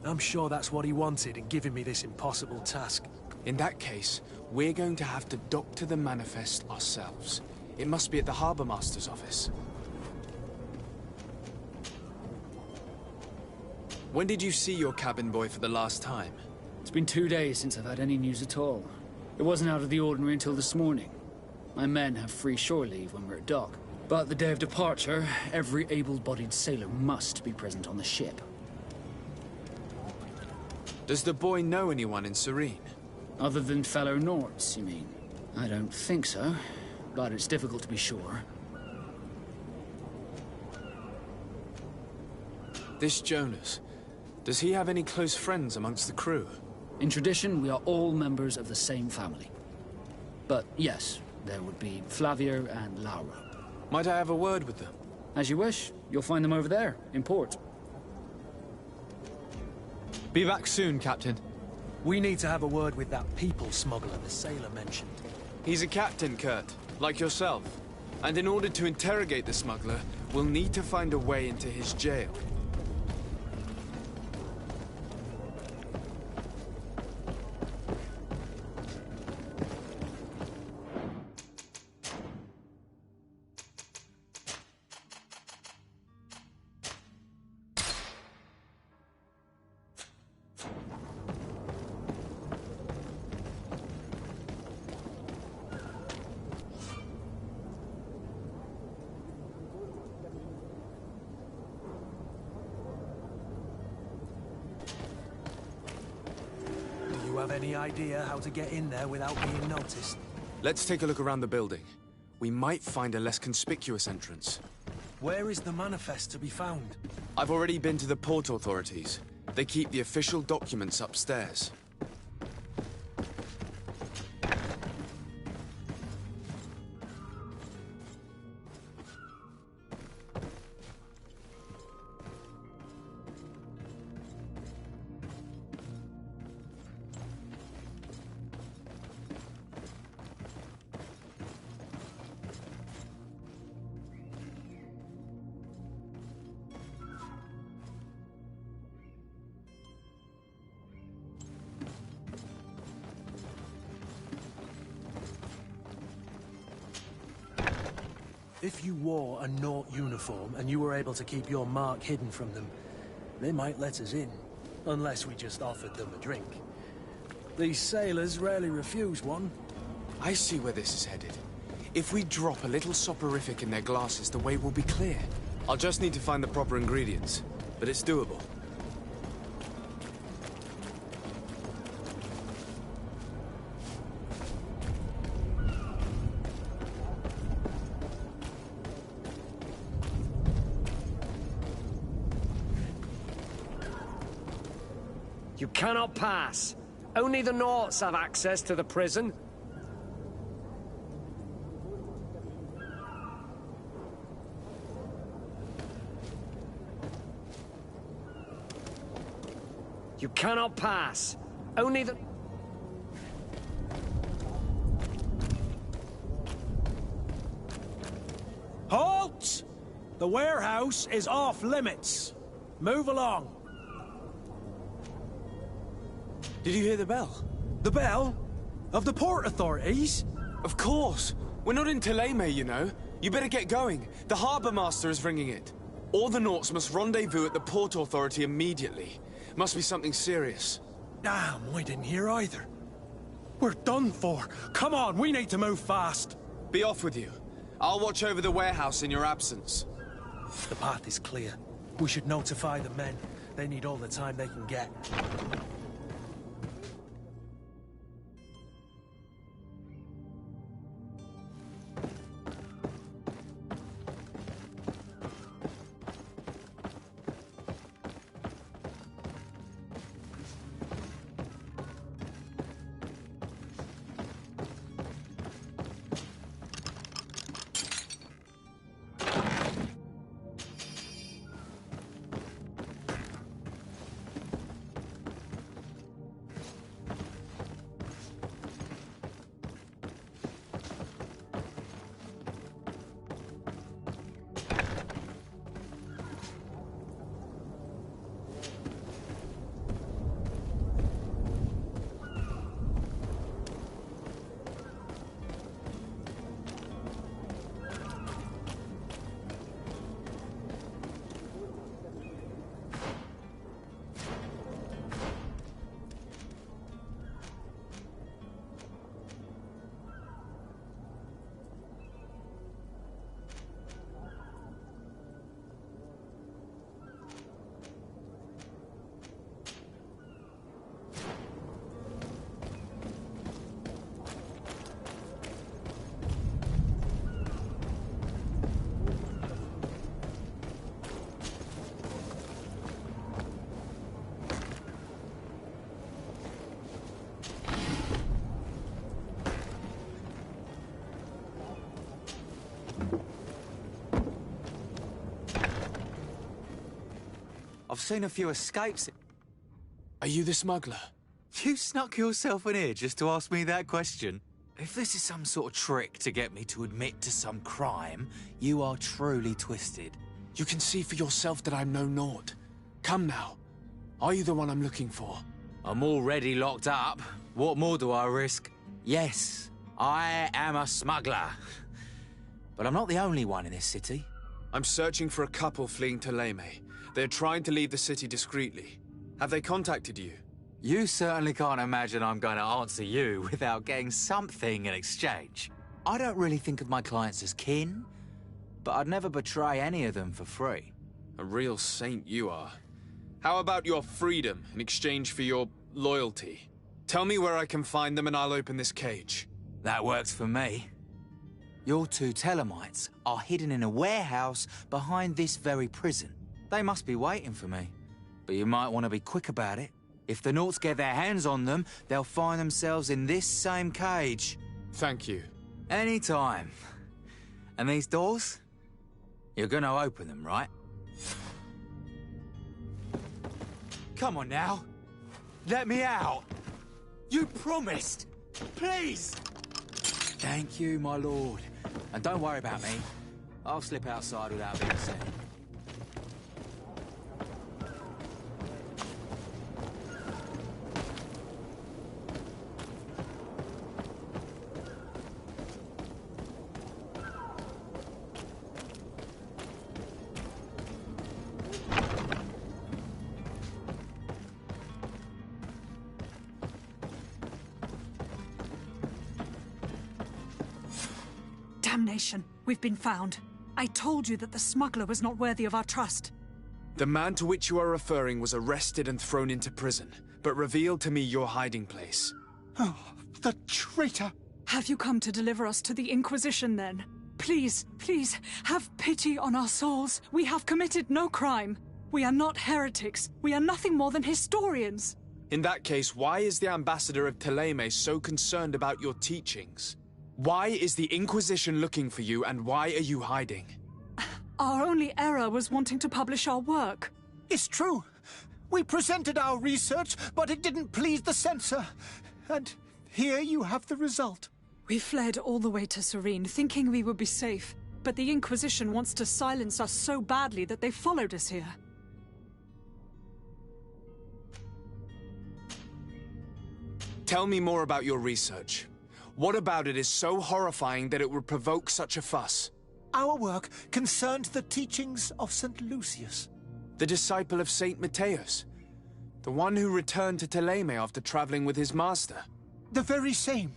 I'm sure that's what he wanted in giving me this impossible task. In that case, we're going to have to doctor the manifest ourselves. It must be at the Harbour Master's office. When did you see your cabin boy for the last time? It's been 2 days since I've had any news at all. It wasn't out of the ordinary until this morning. My men have free shore leave when we're at dock. But the day of departure, every able-bodied sailor must be present on the ship. Does the boy know anyone in Serene? Other than fellow Norts, you mean? I don't think so, but it's difficult to be sure. This Jonas, does he have any close friends amongst the crew? In tradition, we are all members of the same family. But yes, there would be Flavio and Laura. Might I have a word with them? As you wish. You'll find them over there, in port. Be back soon, Captain. We need to have a word with that people smuggler the sailor mentioned. He's a captain, Kurt, like yourself. And in order to interrogate the smuggler, we'll need to find a way into his jail. Have any idea how to get in there without being noticed? Let's take a look around the building. We might find a less conspicuous entrance. Where is the manifest to be found? I've already been to the port authorities. They keep the official documents upstairs. If you wore a Nort uniform and you were able to keep your mark hidden from them, they might let us in. Unless we just offered them a drink. These sailors rarely refuse one. I see where this is headed. If we drop a little soporific in their glasses, the way will be clear. I'll just need to find the proper ingredients, but it's doable. You cannot pass. Only the Norts have access to the prison. You cannot pass. Only the... Halt! The warehouse is off limits. Move along. Did you hear the bell? The bell? Of the port authorities? Of course! We're not in Thélème, you know. You better get going. The Harbour Master is ringing it. All the Norts must rendezvous at the Port Authority immediately. Must be something serious. Damn, I didn't hear either. We're done for. Come on, we need to move fast. Be off with you. I'll watch over the warehouse in your absence. The path is clear. We should notify the men. They need all the time they can get. I've seen a few escapes. Are you the smuggler? You snuck yourself in here just to ask me that question? If this is some sort of trick to get me to admit to some crime, you are truly twisted. You can see for yourself that I'm no naught. Come now. Are you the one I'm looking for? I'm already locked up. What more do I risk? Yes, I am a smuggler. But I'm not the only one in this city. I'm searching for a couple fleeing to Leme. They're trying to leave the city discreetly. Have they contacted you? You certainly can't imagine I'm going to answer you without getting something in exchange. I don't really think of my clients as kin, but I'd never betray any of them for free. A real saint you are. How about your freedom in exchange for your loyalty? Tell me where I can find them and I'll open this cage. That works for me. Your two Telemites are hidden in a warehouse behind this very prison. They must be waiting for me, but you might want to be quick about it. If the Nauts get their hands on them, they'll find themselves in this same cage. Thank you. Anytime. And these doors? You're gonna open them, right? Come on now. Let me out. You promised. Please. Thank you, my lord. And don't worry about me. I'll slip outside without being seen. Damnation! We've been found. I told you that the smuggler was not worthy of our trust. The man to which you are referring was arrested and thrown into prison, but revealed to me your hiding place. Oh, the traitor! Have you come to deliver us to the Inquisition, then? Please, please, have pity on our souls. We have committed no crime. We are not heretics. We are nothing more than historians. In that case, why is the ambassador of Teleme so concerned about your teachings? Why is the Inquisition looking for you, and why are you hiding? Our only error was wanting to publish our work. It's true. We presented our research, but it didn't please the censor. And here you have the result. We fled all the way to Serene, thinking we would be safe. But the Inquisition wants to silence us so badly that they followed us here. Tell me more about your research. What about it is so horrifying that it would provoke such a fuss? Our work concerned the teachings of St. Lucius. The disciple of St. Matthias. The one who returned to Teleme after traveling with his master. The very same.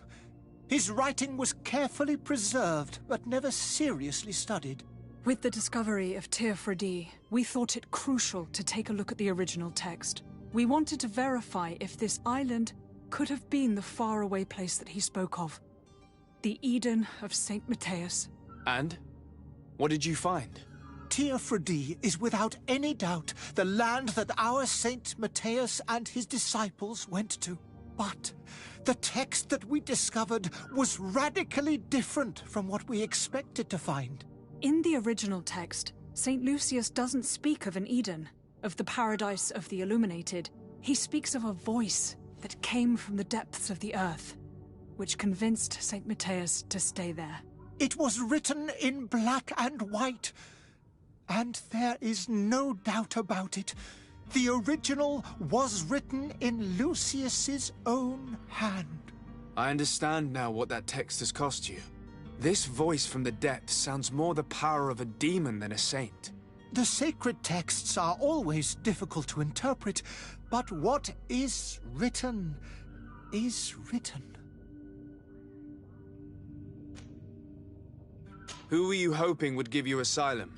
His writing was carefully preserved, but never seriously studied. With the discovery of Teofredi, we thought it crucial to take a look at the original text. We wanted to verify if this island could have been the faraway place that he spoke of. The Eden of St. Matthias. And? What did you find? Teofredi is without any doubt the land that our St. Matthias and his disciples went to. But the text that we discovered was radically different from what we expected to find. In the original text, St. Lucius doesn't speak of an Eden, of the paradise of the illuminated. He speaks of a voice that came from the depths of the earth, which convinced St. Matthias to stay there. It was written in black and white, and there is no doubt about it. The original was written in Lucius's own hand. I understand now what that text has cost you. This voice from the depths sounds more the power of a demon than a saint. The sacred texts are always difficult to interpret, but what is written is written. Who were you hoping would give you asylum?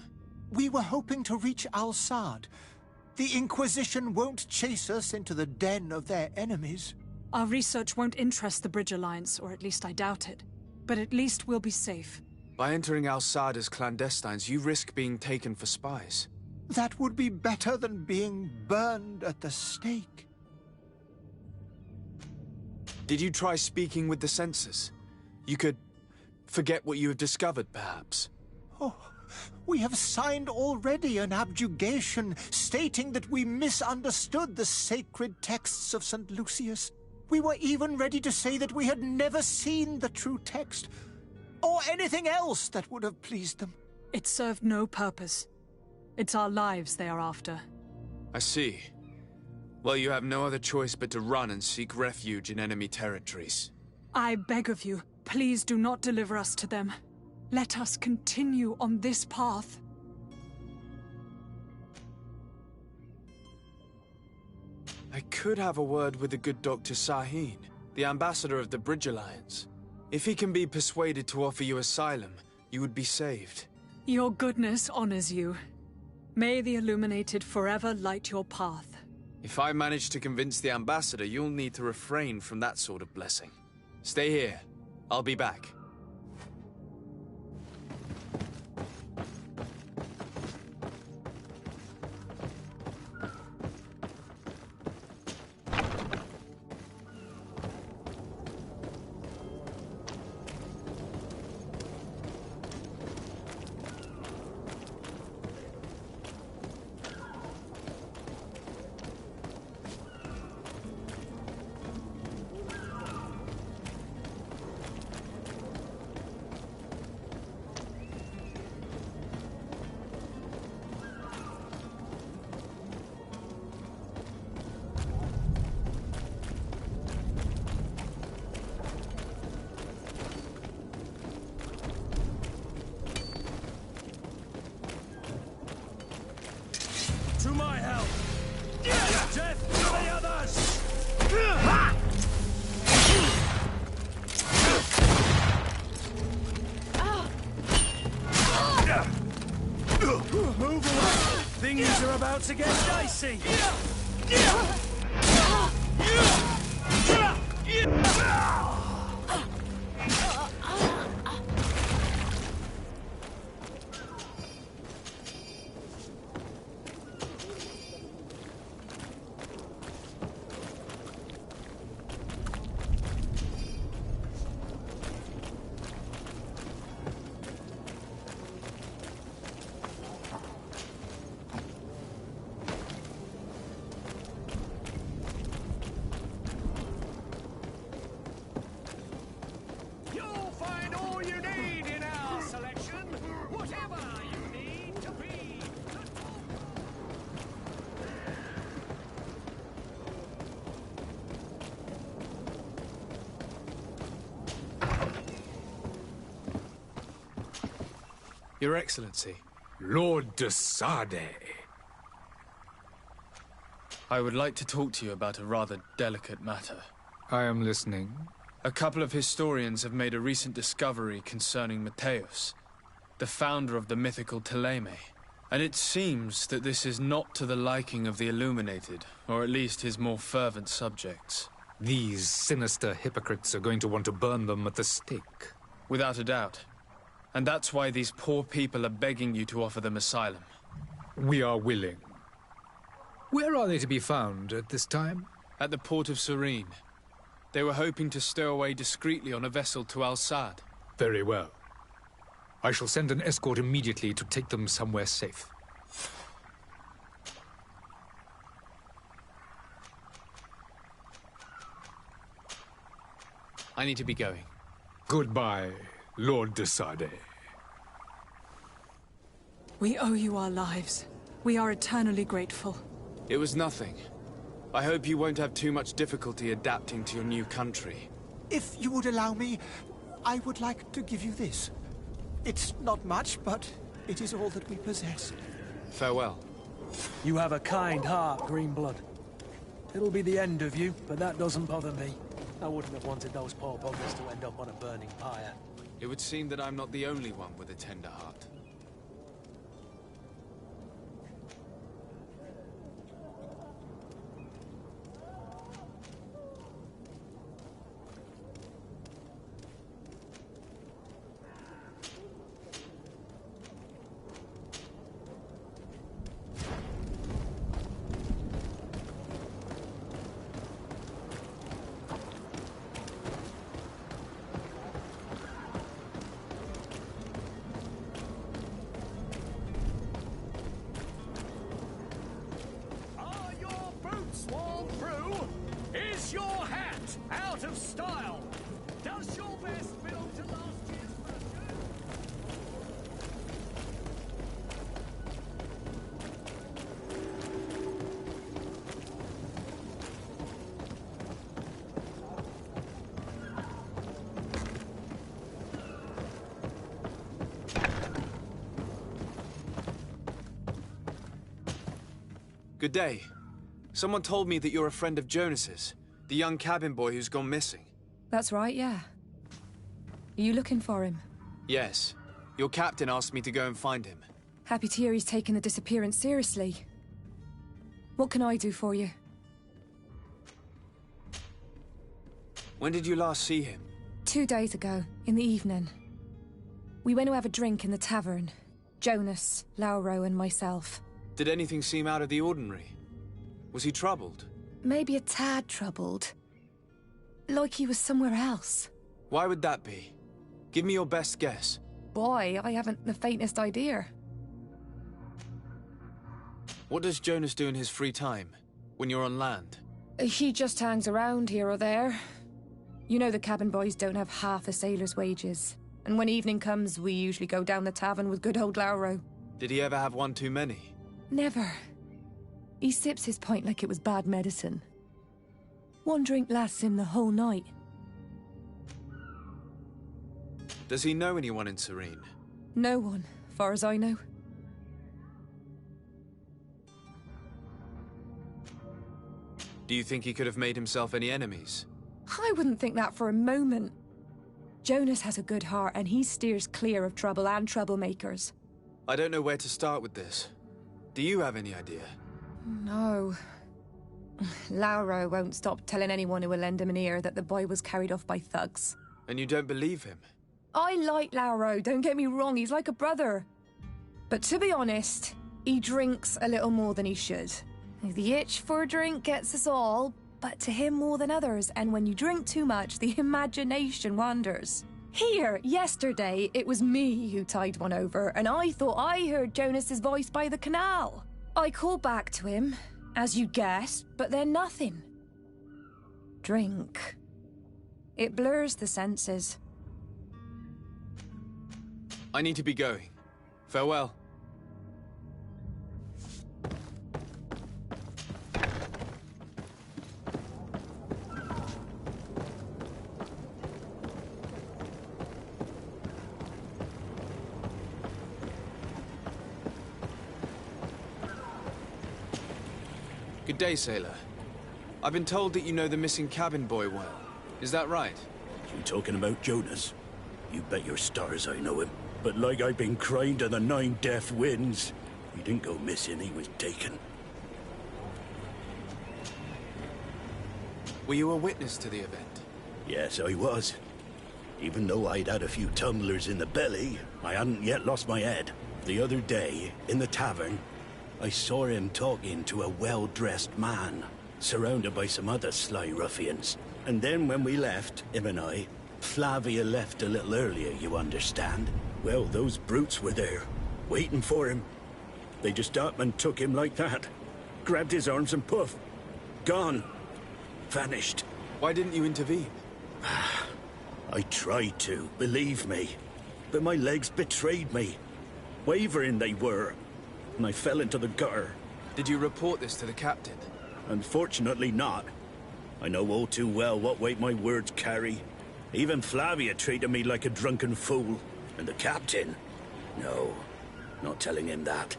We were hoping to reach Al-Sad. The Inquisition won't chase us into the den of their enemies. Our research won't interest the Bridge Alliance, or at least I doubt it. But at least we'll be safe. By entering Al-Sad as clandestines, you risk being taken for spies. That would be better than being burned at the stake. Did you try speaking with the censors? You could forget what you have discovered, perhaps. Oh, We have signed already an abjugation stating that we misunderstood the sacred texts of St. Lucius. We were even ready to say that we had never seen the true text, or anything else that would have pleased them. It served no purpose. It's our lives they are after. I see. Well, you have no other choice but to run and seek refuge in enemy territories. I beg of you, please do not deliver us to them. Let us continue on this path. I could have a word with the good Dr. Sahin, the ambassador of the Bridge Alliance. If he can be persuaded to offer you asylum, you would be saved. Your goodness honors you. May the Illuminated forever light your path. If I manage to convince the ambassador, you'll need to refrain from that sort of blessing. Stay here. I'll be back. To my help! Death to the others! Move away! Things are about to get dicey! Your Excellency. Lord de Sade. I would like to talk to you about a rather delicate matter. I am listening. A couple of historians have made a recent discovery concerning Mateus, the founder of the mythical Teleme. And it seems that this is not to the liking of the Illuminated, or at least his more fervent subjects. These sinister hypocrites are going to want to burn them at the stake. Without a doubt. And that's why these poor people are begging you to offer them asylum. We are willing. Where are they to be found at this time? At the port of Serene. They were hoping to stow away discreetly on a vessel to Al-Sad. Very well. I shall send an escort immediately to take them somewhere safe. I need to be going. Goodbye, Lord de Sade. We owe you our lives. We are eternally grateful. It was nothing. I hope you won't have too much difficulty adapting to your new country. If you would allow me, I would like to give you this. It's not much, but it is all that we possess. Farewell. You have a kind heart, Greenblood. It'll be the end of you, but that doesn't bother me. I wouldn't have wanted those poor buggers to end up on a burning pyre. It would seem that I'm not the only one with a tender heart. Out of style! Does your vest belong to last year's fashion? Good day. Someone told me that you're a friend of Jonas's, the young cabin boy who's gone missing. That's right, yeah. Are you looking for him? Yes. Your captain asked me to go and find him. Happy to hear he's taken the disappearance seriously. What can I do for you? When did you last see him? 2 days ago, in the evening. We went to have a drink in the tavern. Jonas, Lauro and myself. Did anything seem out of the ordinary? Was he troubled? Maybe a tad troubled. Like he was somewhere else. Why would that be? Give me your best guess. Boy, I haven't the faintest idea. What does Jonas do in his free time, when you're on land? He just hangs around here or there. You know the cabin boys don't have half a sailor's wages. And when evening comes, we usually go down the tavern with good old Lauro. Did he ever have one too many? Never. He sips his pint like it was bad medicine. One drink lasts him the whole night. Does he know anyone in Serene? No one, far as I know. Do you think he could have made himself any enemies? I wouldn't think that for a moment. Jonas has a good heart and he steers clear of trouble and troublemakers. I don't know where to start with this. Do you have any idea? No. Lauro won't stop telling anyone who will lend him an ear that the boy was carried off by thugs. And you don't believe him? I like Lauro, don't get me wrong, he's like a brother. But to be honest, he drinks a little more than he should. The itch for a drink gets us all, but to him more than others, and when you drink too much, the imagination wanders. Here, yesterday, it was me who tied one over, and I thought I heard Jonas's voice by the canal. I called back to him, as you guessed, but then nothing. Drink. It blurs the senses. I need to be going. Farewell. Good day, sailor. I've been told that you know the missing cabin boy well. Is that right? You talking about Jonas? You bet your stars I know him. But like I've been crying to the 9 death winds, he didn't go missing, he was taken. Were you a witness to the event? Yes, I was. Even though I'd had a few tumblers in the belly, I hadn't yet lost my head. The other day, in the tavern, I saw him talking to a well-dressed man, surrounded by some other sly ruffians. And then when we left, him and I, Flavia left a little earlier, you understand. Well, those brutes were there, waiting for him. They just up and took him like that. Grabbed his arms and poof. Gone. Vanished. Why didn't you intervene? I tried to, believe me. But my legs betrayed me. Wavering they were. And I fell into the gutter. Did you report this to the captain? Unfortunately not. I know all too well what weight my words carry. Even Flavia treated me like a drunken fool. And the captain? No, not telling him that.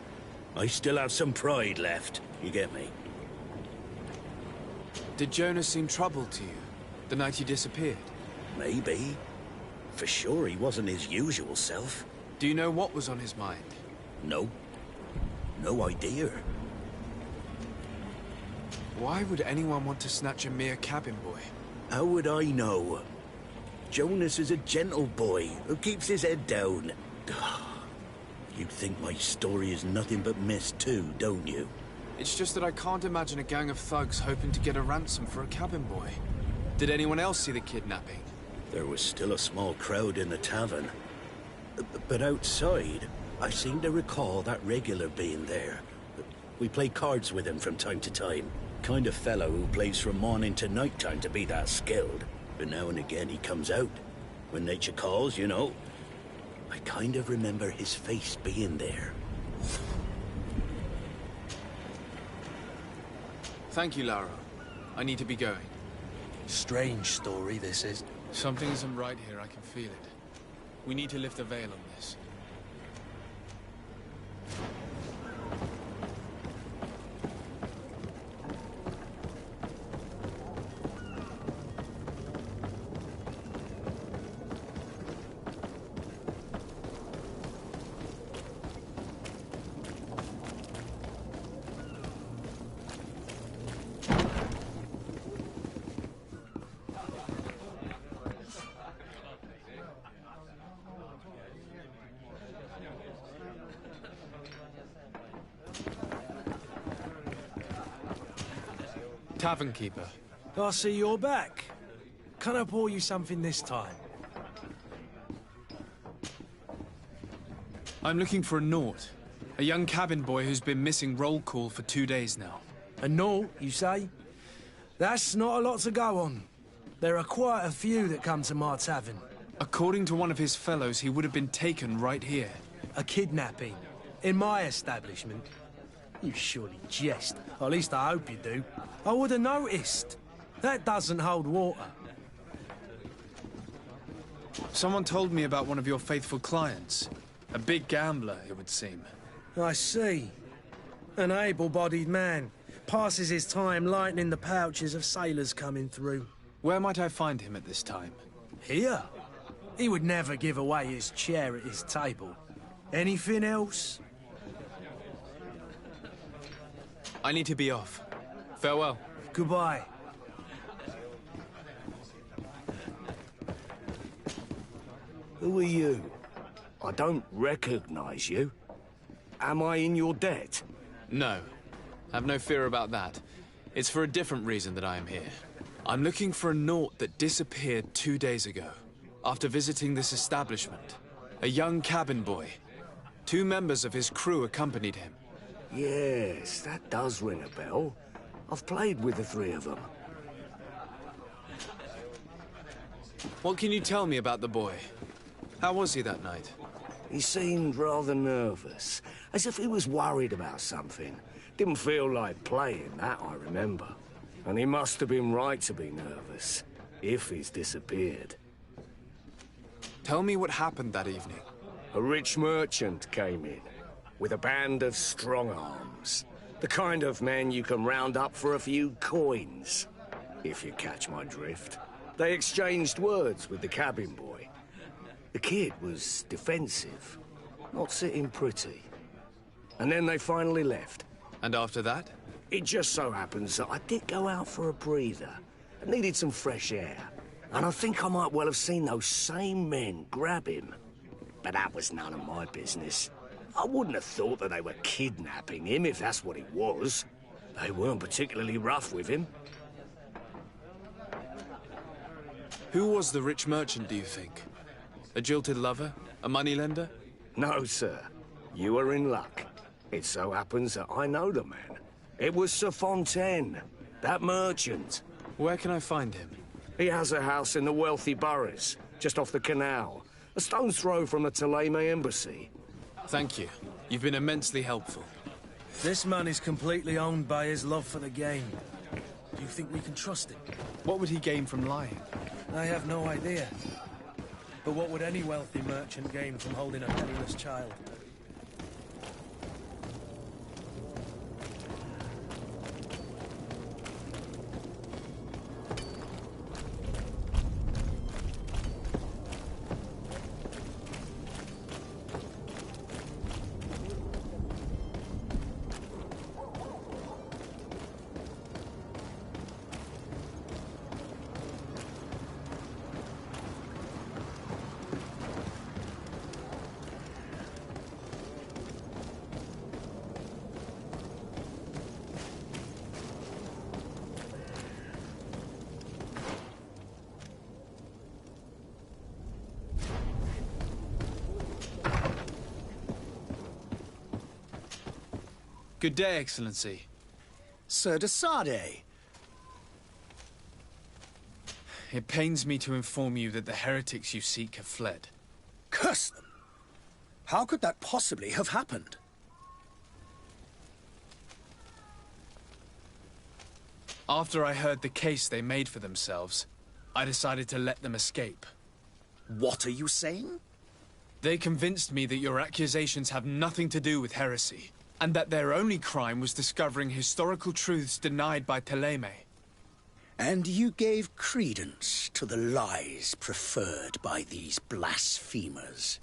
I still have some pride left, you get me? Did Jonas seem troubled to you, the night he disappeared? Maybe. For sure he wasn't his usual self. Do you know what was on his mind? No. No idea. Why would anyone want to snatch a mere cabin boy? How would I know? Jonas is a gentle boy who keeps his head down. You think my story is nothing but mist too, don't you? It's just that I can't imagine a gang of thugs hoping to get a ransom for a cabin boy. Did anyone else see the kidnapping? There was still a small crowd in the tavern. But outside, I seem to recall that regular being there. We play cards with him from time to time. kind of fellow who plays from morning to night time to be that skilled. But now and again he comes out. When nature calls, you know. I kind of remember his face being there. Thank you, Lara. I need to be going. Strange story, this is. Something isn't right here, I can feel it. We need to lift the veil on this. Tavern keeper. I see you're back. Can I pour you something this time? I'm looking for a Naut. A young cabin boy who's been missing roll call for 2 days now. A Naut, you say? That's not a lot to go on. There are quite a few that come to my tavern. According to one of his fellows, he would have been taken right here. A kidnapping? In my establishment? You surely jest. Or at least I hope you do. I would have noticed. That doesn't hold water. Someone told me about one of your faithful clients. A big gambler, it would seem. I see. An able-bodied man. Passes his time lightening the pouches of sailors coming through. Where might I find him at this time? Here? He would never give away his chair at his table. Anything else? I need to be off. Farewell. Goodbye. Who are you? I don't recognize you. Am I in your debt? No. Have no fear about that. It's for a different reason that I am here. I'm looking for a Naut that disappeared 2 days ago, after visiting this establishment. A young cabin boy. 2 members of his crew accompanied him. Yes, that does ring a bell. I've played with the 3 of them. What can you tell me about the boy? How was he that night? He seemed rather nervous, as if he was worried about something. Didn't feel like playing, that I remember. And he must have been right to be nervous, if he's disappeared. Tell me what happened that evening. A rich merchant came in, with a band of strong arms. The kind of men you can round up for a few coins, if you catch my drift. They exchanged words with the cabin boy. The kid was defensive, not sitting pretty. And then they finally left. And after that? It just so happens that I did go out for a breather. I needed some fresh air. And I think I might well have seen those same men grab him. But that was none of my business. I wouldn't have thought that they were kidnapping him, if that's what it was. They weren't particularly rough with him. Who was the rich merchant, do you think? A jilted lover? A moneylender? No, sir. You are in luck. It so happens that I know the man. It was Sir Fontaine, that merchant. Where can I find him? He has a house in the wealthy boroughs, just off the canal. A stone's throw from the Thélème embassy. Thank you. You've been immensely helpful. This man is completely owned by his love for the game. Do you think we can trust him? What would he gain from lying? I have no idea. But what would any wealthy merchant gain from holding a penniless child? Good day, Excellency. Sir de Sardet. It pains me to inform you that the heretics you seek have fled. Curse them! How could that possibly have happened? After I heard the case they made for themselves, I decided to let them escape. What are you saying? They convinced me that your accusations have nothing to do with heresy, and that their only crime was discovering historical truths denied by Thélème. And you gave credence to the lies preferred by these blasphemers.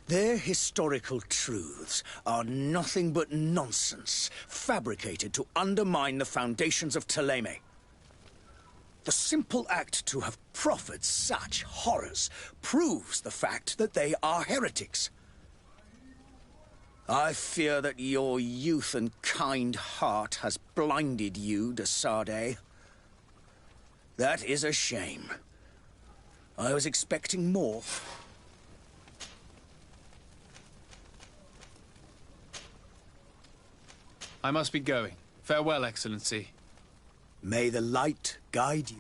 Their historical truths are nothing but nonsense, fabricated to undermine the foundations of Thélème. The simple act to have proffered such horrors proves the fact that they are heretics. I fear that your youth and kind heart has blinded you, de Sardet. That is a shame. I was expecting more. I must be going. Farewell, Excellency. May the light guide you.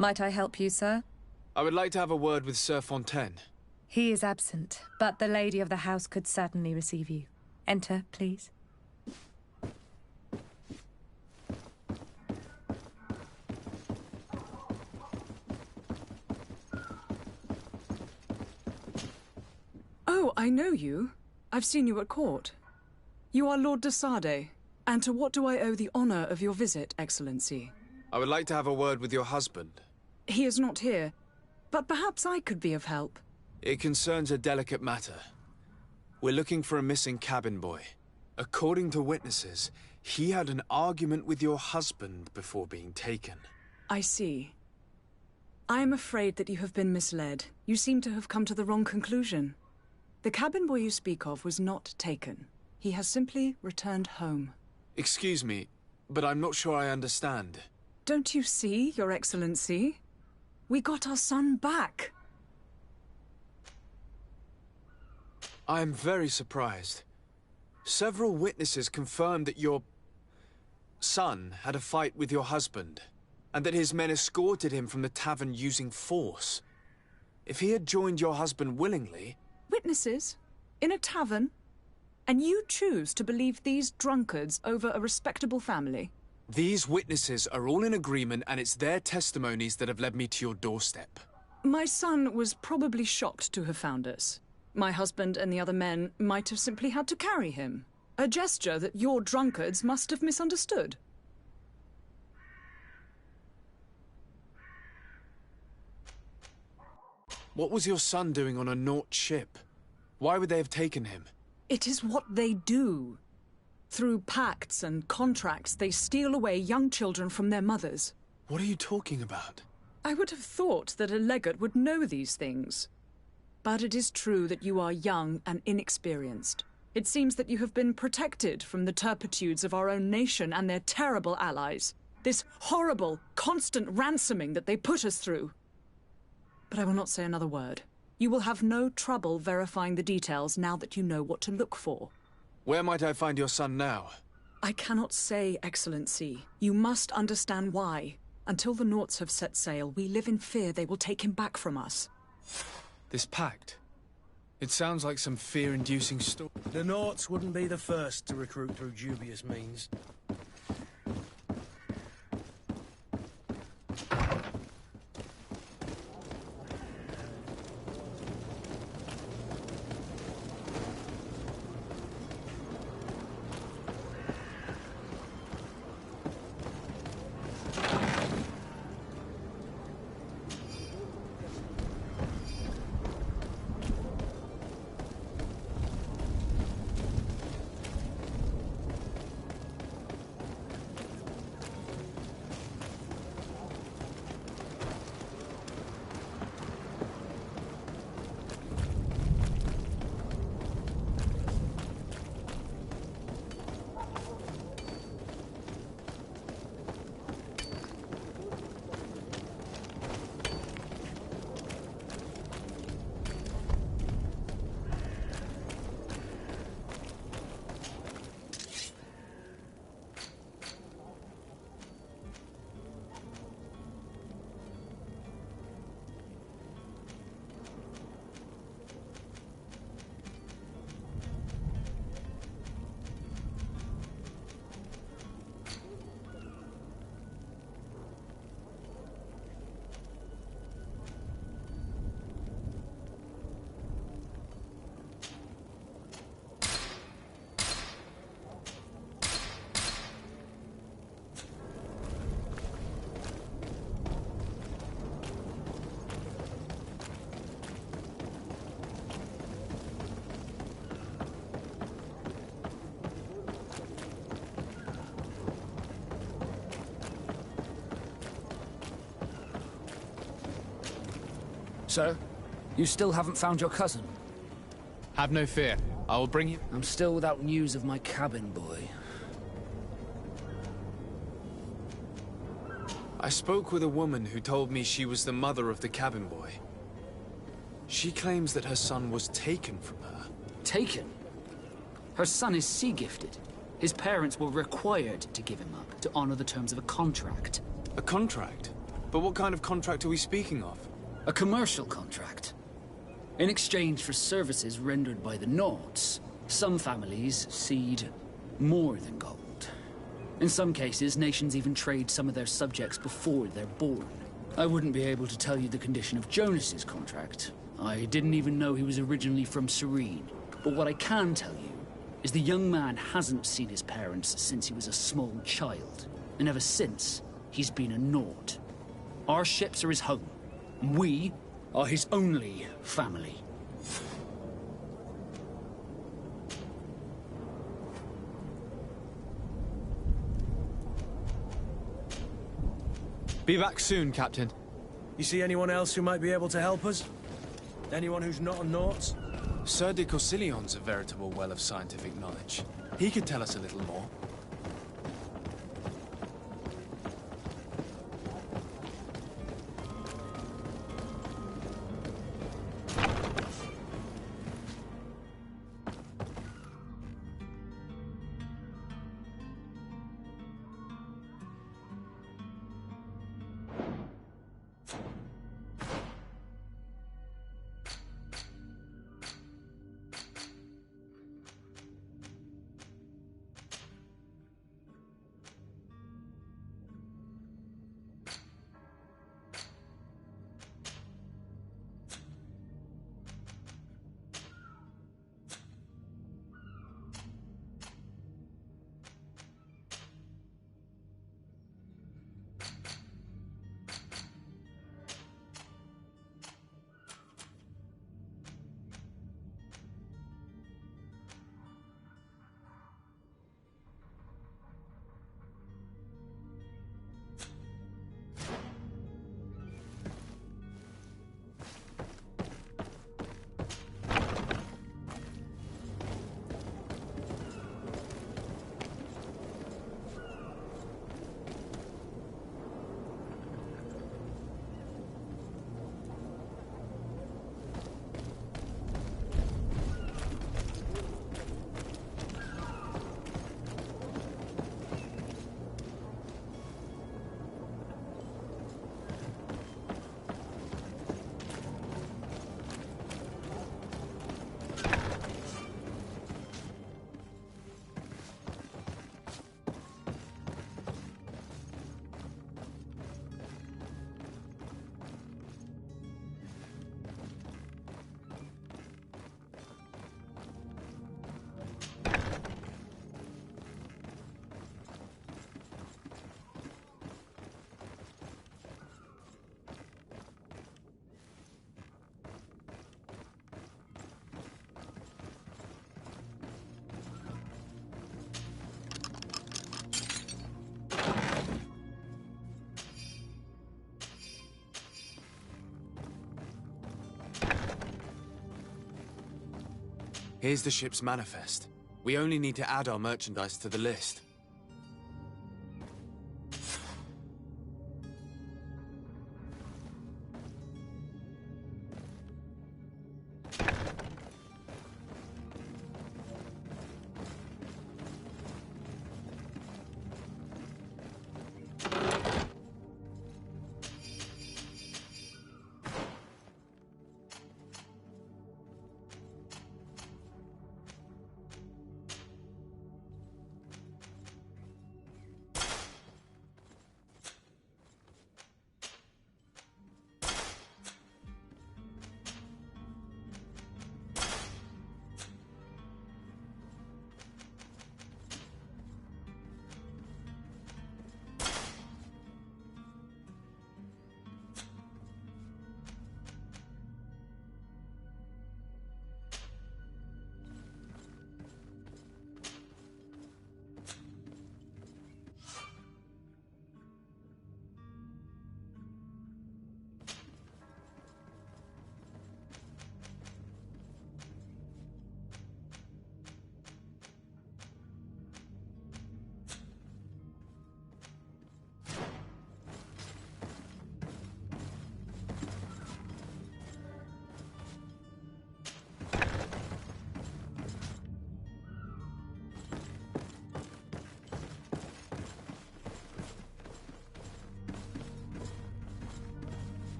Might I help you, sir? I would like to have a word with Sir Fontaine. He is absent, but the lady of the house could certainly receive you. Enter, please. Oh, I know you. I've seen you at court. You are Lord de Sardet. And to what do I owe the honor of your visit, Excellency? I would like to have a word with your husband. He is not here, but perhaps I could be of help. It concerns a delicate matter. We're looking for a missing cabin boy. According to witnesses, he had an argument with your husband before being taken. I see. I am afraid that you have been misled. You seem to have come to the wrong conclusion. The cabin boy you speak of was not taken. He has simply returned home. Excuse me, but I'm not sure I understand. Don't you see, Your Excellency? We got our son back. I am very surprised. Several witnesses confirmed that your son had a fight with your husband, and that his men escorted him from the tavern using force. If he had joined your husband willingly... Witnesses? In a tavern? And you choose to believe these drunkards over a respectable family? These witnesses are all in agreement, and it's their testimonies that have led me to your doorstep. My son was probably shocked to have found us. My husband and the other men might have simply had to carry him. A gesture that your drunkards must have misunderstood. What was your son doing on a Naut ship? Why would they have taken him? It is what they do. Through pacts and contracts, they steal away young children from their mothers. What are you talking about? I would have thought that a legate would know these things. But it is true that you are young and inexperienced. It seems that you have been protected from the turpitudes of our own nation and their terrible allies. This horrible, constant ransoming that they put us through. but I will not say another word. You will have no trouble verifying the details now that you know what to look for. Where might I find your son now? I cannot say, Excellency. You must understand why. Until the Nauts have set sail, we live in fear they will take him back from us. This pact? It sounds like some fear-inducing story. The Nauts wouldn't be the first to recruit through dubious means. Sir, you still haven't found your cousin? Have no fear. I will bring you... I'm still without news of my cabin boy. I spoke with a woman who told me she was the mother of the cabin boy. She claims that her son was taken from her. Taken? Her son is sea-gifted. His parents were required to give him up to honor the terms of a contract. A contract? But what kind of contract are we speaking of? A commercial contract. In exchange for services rendered by the Nauts, some families cede more than gold. In some cases, nations even trade some of their subjects before they're born. I wouldn't be able to tell you the condition of Jonas's contract. I didn't even know he was originally from Serene. But what I can tell you is the young man hasn't seen his parents since he was a small child. And ever since, he's been a Naut. Our ships are his home. We are his only family. Be back soon, Captain. You see anyone else who might be able to help us? Anyone who's not a Naut? Sir de Corsillion's a veritable well of scientific knowledge. He could tell us a little more. Here's the ship's manifest. We only need to add our merchandise to the list.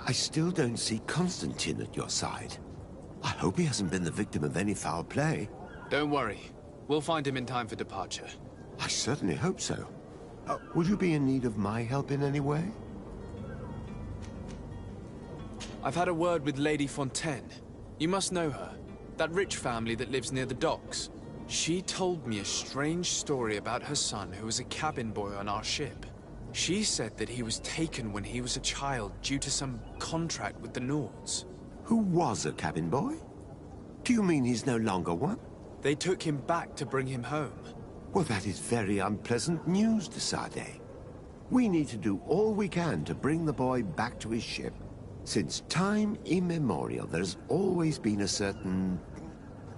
I still don't see Constantine at your side. I hope he hasn't been the victim of any foul play. Don't worry. We'll find him in time for departure. I certainly hope so. Would you be in need of my help in any way? I've had a word with Lady Fontaine. You must know her. That rich family that lives near the docks. She told me a strange story about her son who was a cabin boy on our ship. She said that he was taken when he was a child due to some contract with the Nords. Who was a cabin boy? Do you mean he's no longer one? They took him back to bring him home. Well, that is very unpleasant news, de Sade. We need to do all we can to bring the boy back to his ship. Since time immemorial, there has always been a certain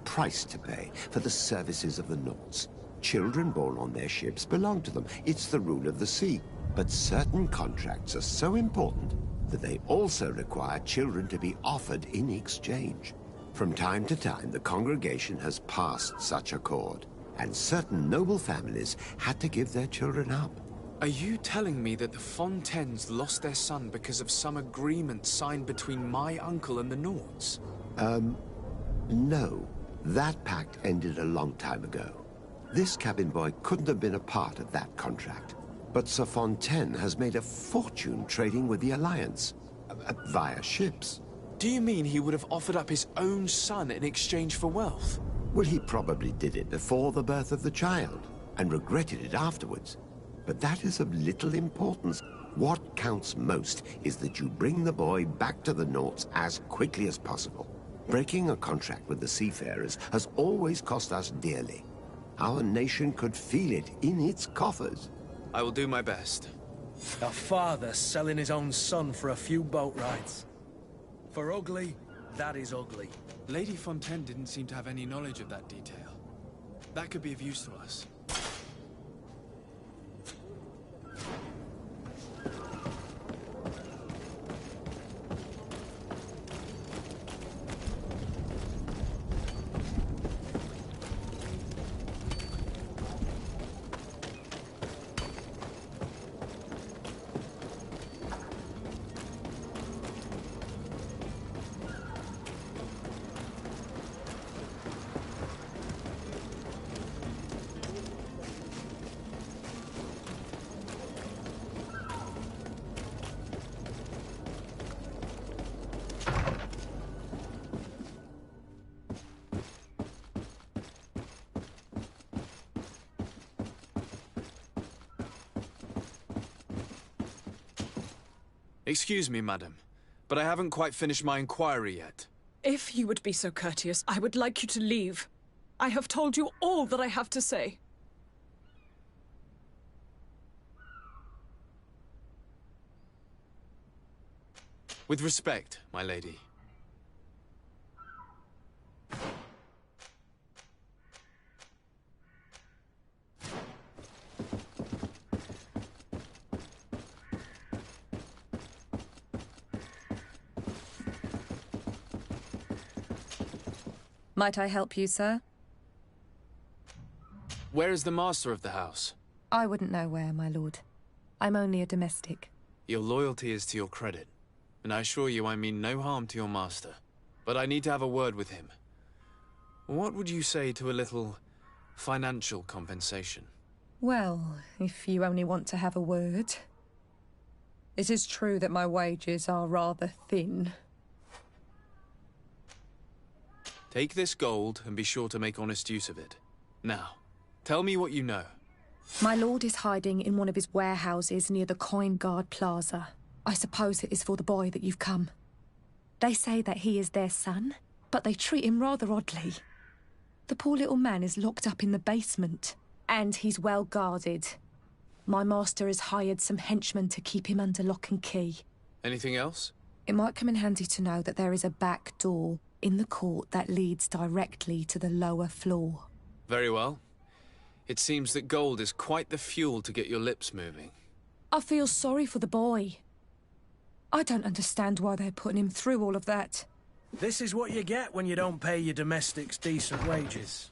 price to pay for the services of the Nords. Children born on their ships belong to them. It's the rule of the sea. But certain contracts are so important that they also require children to be offered in exchange. From time to time, the congregation has passed such accord, and certain noble families had to give their children up. Are you telling me that the Fontaines lost their son because of some agreement signed between my uncle and the Nords? No. That pact ended a long time ago. This cabin boy couldn't have been a part of that contract. But Sir Fontaine has made a fortune trading with the Alliance, via ships. Do you mean he would have offered up his own son in exchange for wealth? Well, he probably did it before the birth of the child, and regretted it afterwards. But that is of little importance. What counts most is that you bring the boy back to the Nords as quickly as possible. Breaking a contract with the seafarers has always cost us dearly. Our nation could feel it in its coffers. I will do my best. A father selling his own son for a few boat rides. For ugly, that is ugly. Lady Fontaine didn't seem to have any knowledge of that detail. That could be of use to us. Excuse me, madam, but I haven't quite finished my inquiry yet. If you would be so courteous, I would like you to leave. I have told you all that I have to say. With respect, my lady. Might I help you, sir? Where is the master of the house? I wouldn't know where, my lord. I'm only a domestic. Your loyalty is to your credit, and I assure you I mean no harm to your master. But I need to have a word with him. What would you say to a little financial compensation? Well, if you only want to have a word. It is true that my wages are rather thin. Take this gold and be sure to make honest use of it. Now, tell me what you know. My lord is hiding in one of his warehouses near the Coin Guard Plaza. I suppose it is for the boy that you've come. They say that he is their son, but they treat him rather oddly. The poor little man is locked up in the basement, and he's well guarded. My master has hired some henchmen to keep him under lock and key. Anything else? It might come in handy to know that there is a back door in the court that leads directly to the lower floor. Very well. It seems that gold is quite the fuel to get your lips moving. I feel sorry for the boy. I don't understand why they're putting him through all of that. This is what you get when you don't pay your domestics decent wages.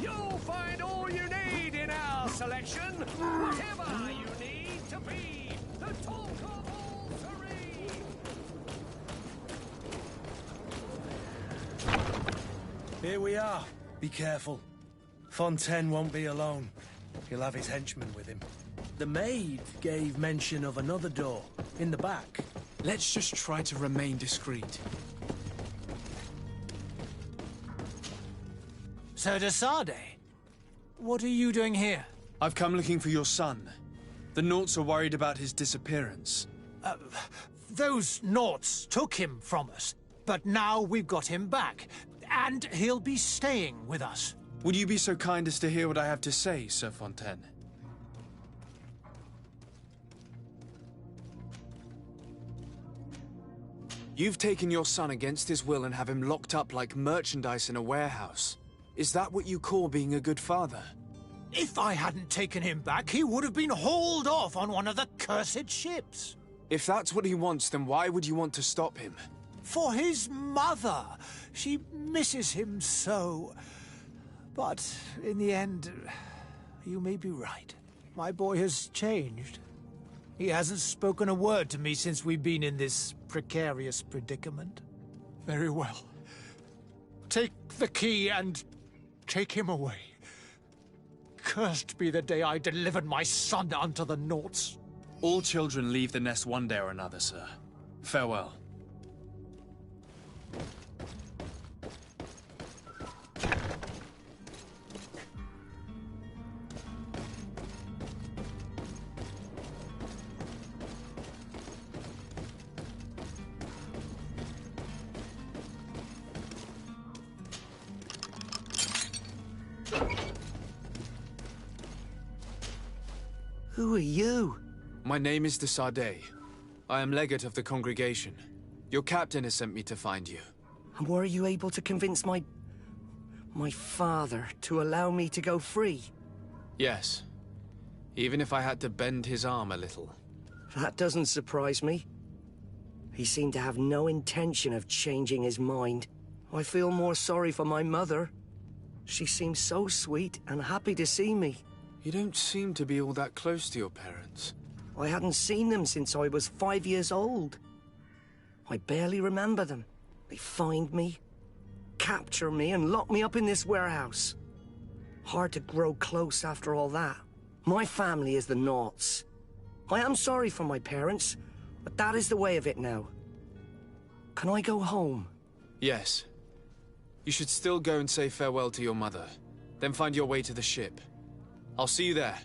You'll find all you need in our selection. Whatever you need to be the talk of all Serene. Here we are. Be careful. Fontaine won't be alone. He'll have his henchmen with him. The maid gave mention of another door, in the back. Let's just try to remain discreet. Sir de Sardet, what are you doing here? I've come looking for your son. The Naughts are worried about his disappearance. Those Naughts took him from us, but now we've got him back, and he'll be staying with us. Would you be so kind as to hear what I have to say, Sir Fontaine? You've taken your son against his will and have him locked up like merchandise in a warehouse. Is that what you call being a good father? If I hadn't taken him back, he would have been hauled off on one of the cursed ships. If that's what he wants, then why would you want to stop him? For his mother. She misses him so. But in the end, you may be right. My boy has changed. He hasn't spoken a word to me since we've been in this precarious predicament. Very well. Take the key and take him away. Cursed be the day I delivered my son unto the Naughts. All children leave the nest one day or another, sir. Farewell. Who are you? My name is de Sardet. I am legate of the congregation. Your captain has sent me to find you. And were you able to convince my father to allow me to go free? Yes. Even if I had to bend his arm a little. That doesn't surprise me. He seemed to have no intention of changing his mind. I feel more sorry for my mother. She seemed so sweet and happy to see me. You don't seem to be all that close to your parents. I hadn't seen them since I was 5 years old. I barely remember them. They find me, capture me, and lock me up in this warehouse. Hard to grow close after all that. My family is the Naughts. I am sorry for my parents, but that is the way of it now. Can I go home? Yes. You should still go and say farewell to your mother. Then find your way to the ship. I'll see you there.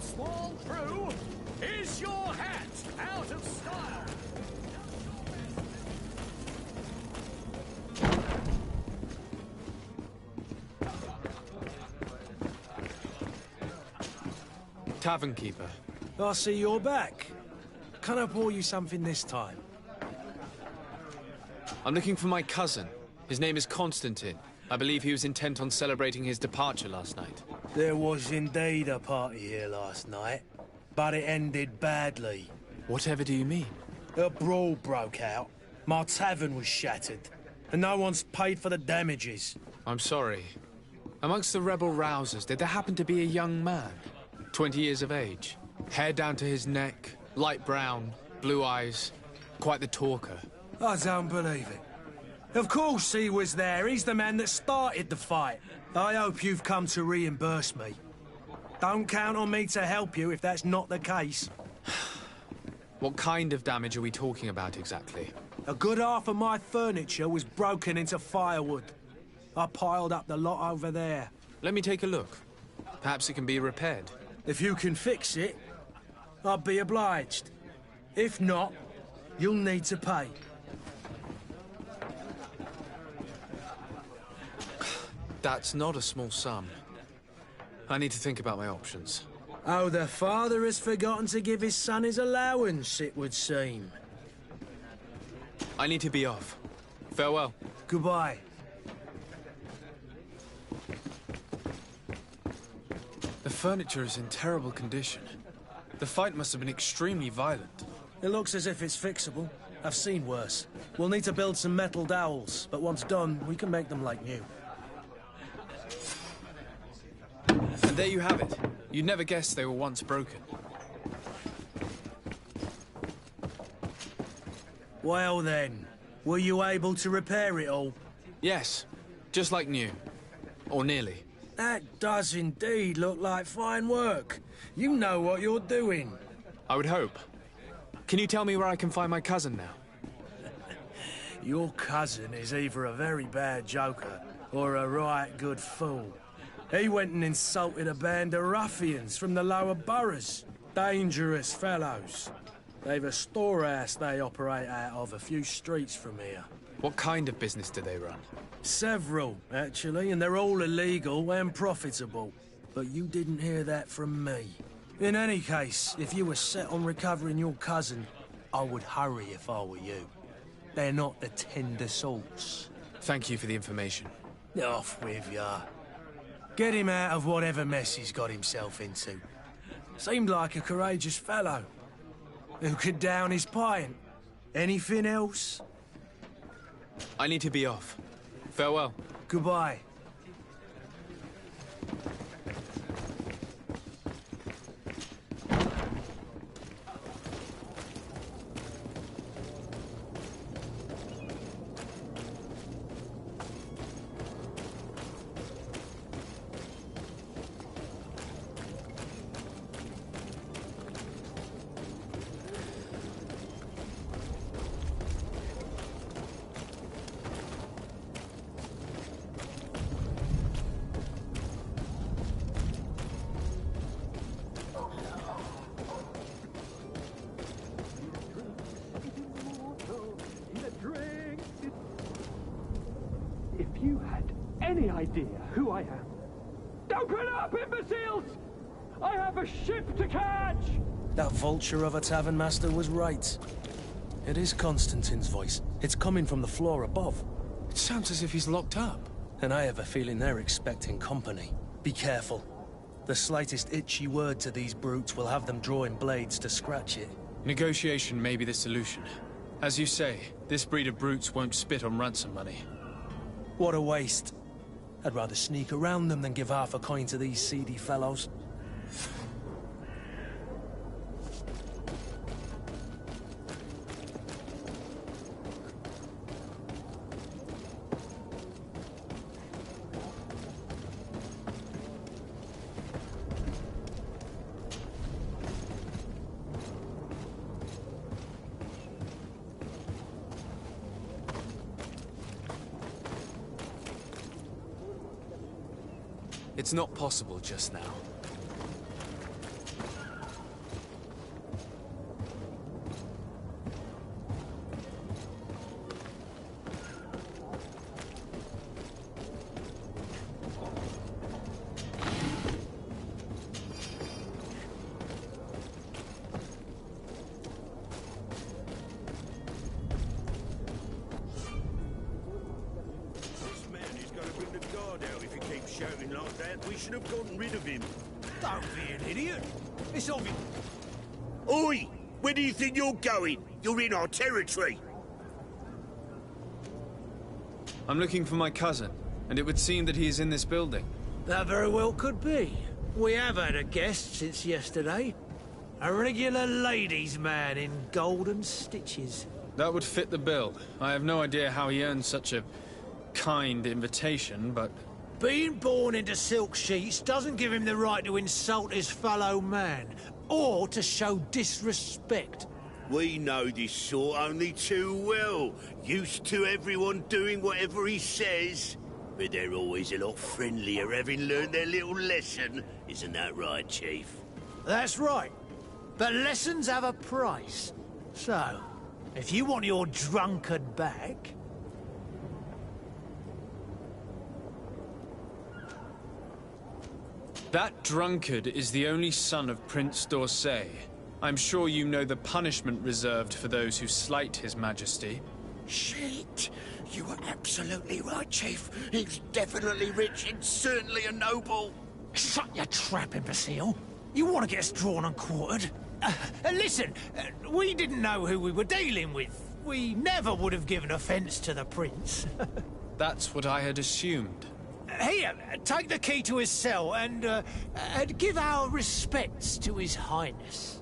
Small crew, is your hat out of style? Tavern keeper. I see you're back. Can I pour you something this time? I'm looking for my cousin. His name is Constantine. I believe he was intent on celebrating his departure last night. There was indeed a party here last night, but it ended badly. Whatever do you mean? A brawl broke out. My tavern was shattered, and no one's paid for the damages. I'm sorry. Amongst the rebel rousers, did there happen to be a young man? 20 years of age. Hair down to his neck, light brown, blue eyes. Quite the talker. I don't believe it. Of course he was there. He's the man that started the fight. I hope you've come to reimburse me. Don't count on me to help you if that's not the case. What kind of damage are we talking about exactly? A good half of my furniture was broken into firewood. I piled up the lot over there. Let me take a look. Perhaps it can be repaired. If you can fix it, I'd be obliged. If not, you'll need to pay. That's not a small sum. I need to think about my options. Oh, the father has forgotten to give his son his allowance, it would seem. I need to be off. Farewell. Goodbye. The furniture is in terrible condition. The fight must have been extremely violent. It looks as if it's fixable. I've seen worse. We'll need to build some metal dowels, but once done, we can make them like new. And there you have it. You'd never guess they were once broken. Well then, were you able to repair it all? Yes, just like new. Or nearly. That does indeed look like fine work. You know what you're doing. I would hope. Can you tell me where I can find my cousin now? Your cousin is either a very bad joker or a right good fool. He went and insulted a band of ruffians from the lower boroughs. Dangerous fellows. They've a storehouse they operate out of a few streets from here. What kind of business do they run? Several, actually, and they're all illegal and profitable. But you didn't hear that from me. In any case, if you were set on recovering your cousin, I would hurry if I were you. They're not the tender sorts. Thank you for the information. Off with ya. Get him out of whatever mess he's got himself into. Seemed like a courageous fellow. Who could down his pint. Anything else? I need to be off. Farewell. Goodbye. idea who I am? Open up, imbeciles! I have a ship to catch! That vulture of a tavern master was right. It is Constantine's voice. It's coming from the floor above. It sounds as if he's locked up. And I have a feeling they're expecting company. Be careful. The slightest itchy word to these brutes will have them drawing blades to scratch it. Negotiation may be the solution. As you say, this breed of brutes won't spit on ransom money. What a waste. I'd rather sneak around them than give half a coin to these seedy fellows. It's not possible just now. Shouting like that, we should have gotten rid of him. Don't be an idiot. It's obvious. Oi! Where do you think you're going? You're in our territory. I'm looking for my cousin, and it would seem that he is in this building. That very well could be. We have had a guest since yesterday. A regular ladies' man in golden stitches. That would fit the bill. I have no idea how he earned such a kind invitation, but... Being born into silk sheets doesn't give him the right to insult his fellow man, or to show disrespect. We know this sort only too well. Used to everyone doing whatever he says. But they're always a lot friendlier having learned their little lesson. Isn't that right, Chief? That's right. But lessons have a price. So, if you want your drunkard back... That drunkard is the only son of Prince d'Orsay. I'm sure you know the punishment reserved for those who slight his majesty. Shit! You were absolutely right, Chief. He's definitely rich and certainly a noble. Shut your trap, imbecile. You want to get us drawn and quartered? Listen, we didn't know who we were dealing with. We never would have given offense to the prince. That's what I had assumed. Here, take the key to his cell and give our respects to his highness.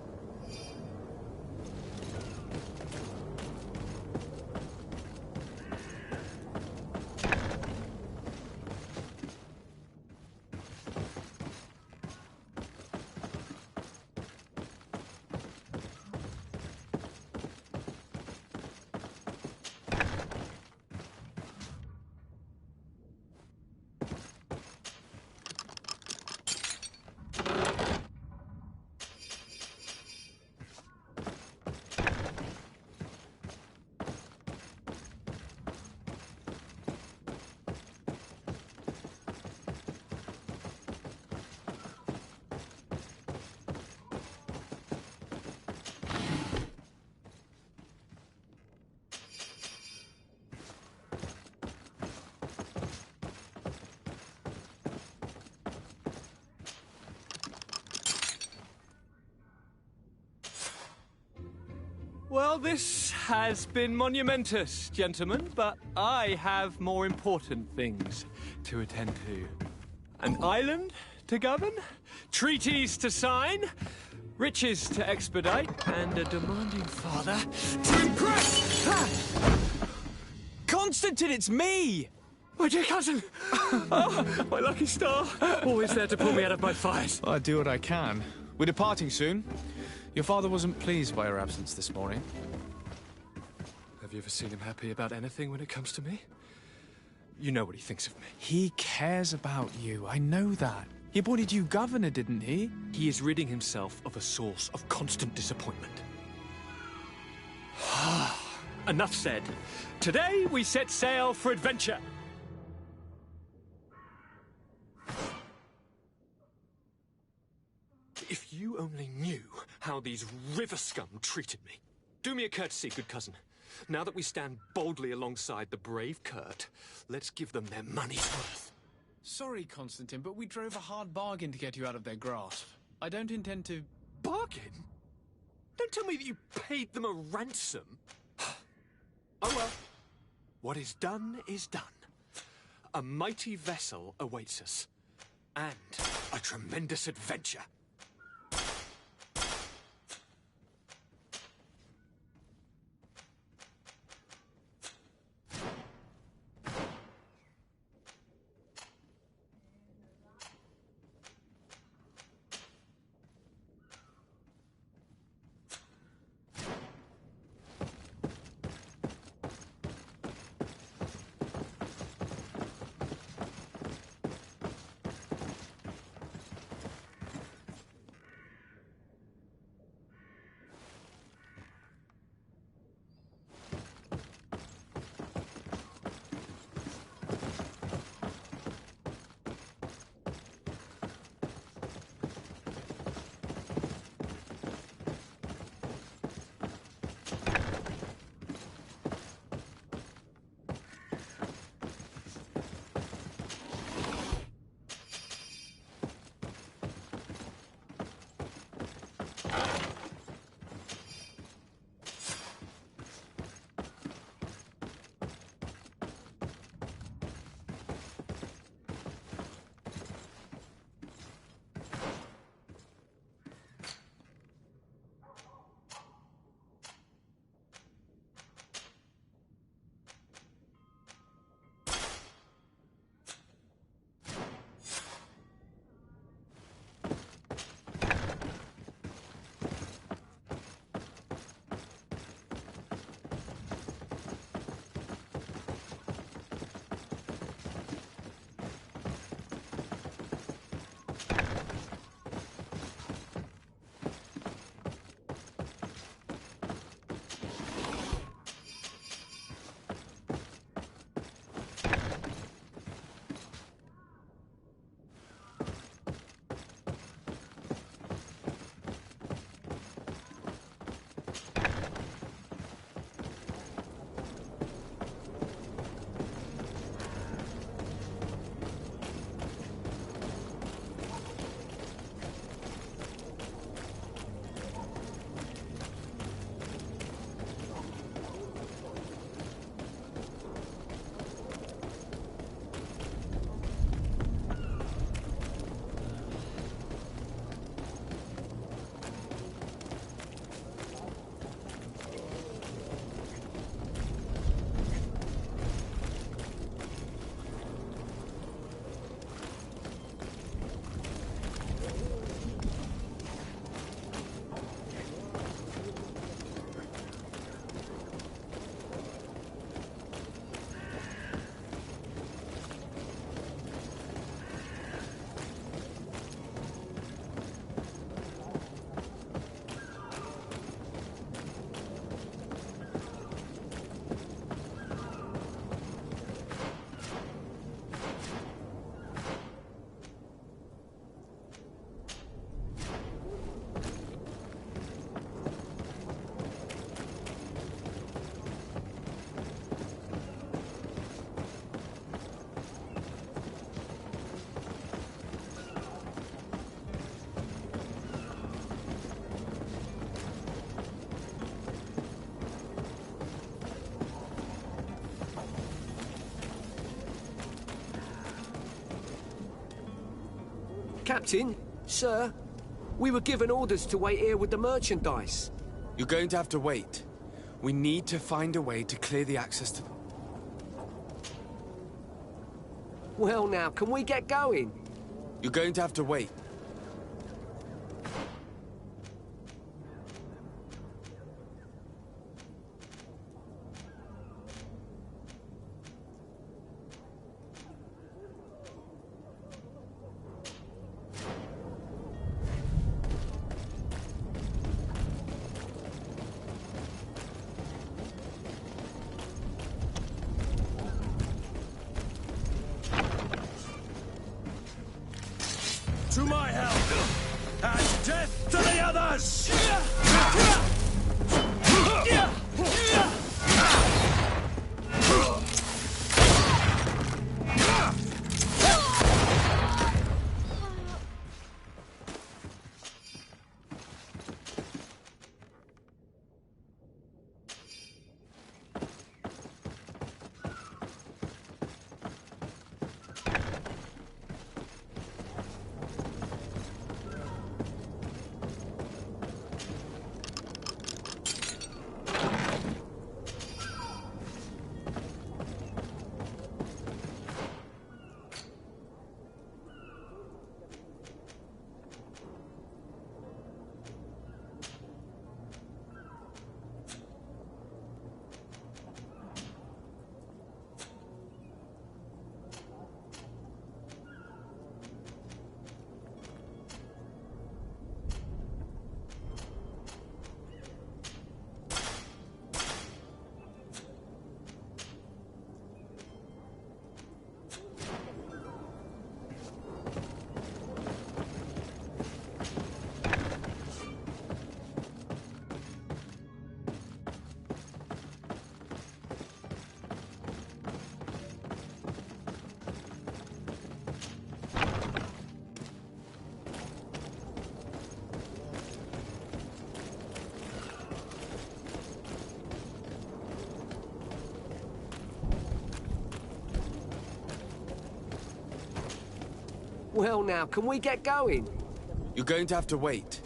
Well, this has been monumentous, gentlemen, but I have more important things to attend to. An island to govern, treaties to sign, riches to expedite, and a demanding father to impress! Constantine, it's me! My dear cousin! Oh, my lucky star! Always there to pull me out of my fires. I do what I can. We're departing soon. Your father wasn't pleased by your absence this morning. Have you ever seen him happy about anything when it comes to me? You know what he thinks of me. He cares about you, I know that. He appointed you governor, didn't he? He is ridding himself of a source of constant disappointment. Enough said. Today we set sail for adventure. If you only knew how these river scum treated me. Do me a courtesy, good cousin. Now that we stand boldly alongside the brave Kurt, let's give them their money's worth. Sorry, Constantine, but we drove a hard bargain to get you out of their grasp. I don't intend to... Bargain? Don't tell me that you paid them a ransom. Oh well. What is done is done. A mighty vessel awaits us. And a tremendous adventure. Captain, sir, we were given orders to wait here with the merchandise. You're going to have to wait. We need to find a way to clear the access to them. Well now, can we get going? You're going to have to wait. To my help! And death to the others! Well now, can we get going? You're going to have to wait.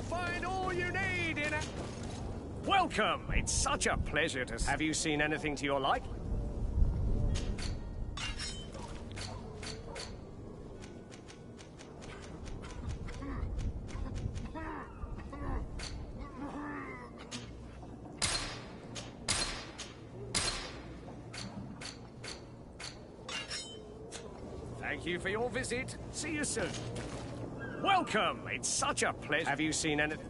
Find all you need in a... Welcome! It's such a pleasure to... Have you seen anything to your like? Thank you for your visit. See you soon. Welcome! It's such a pleasure. Have you seen anything?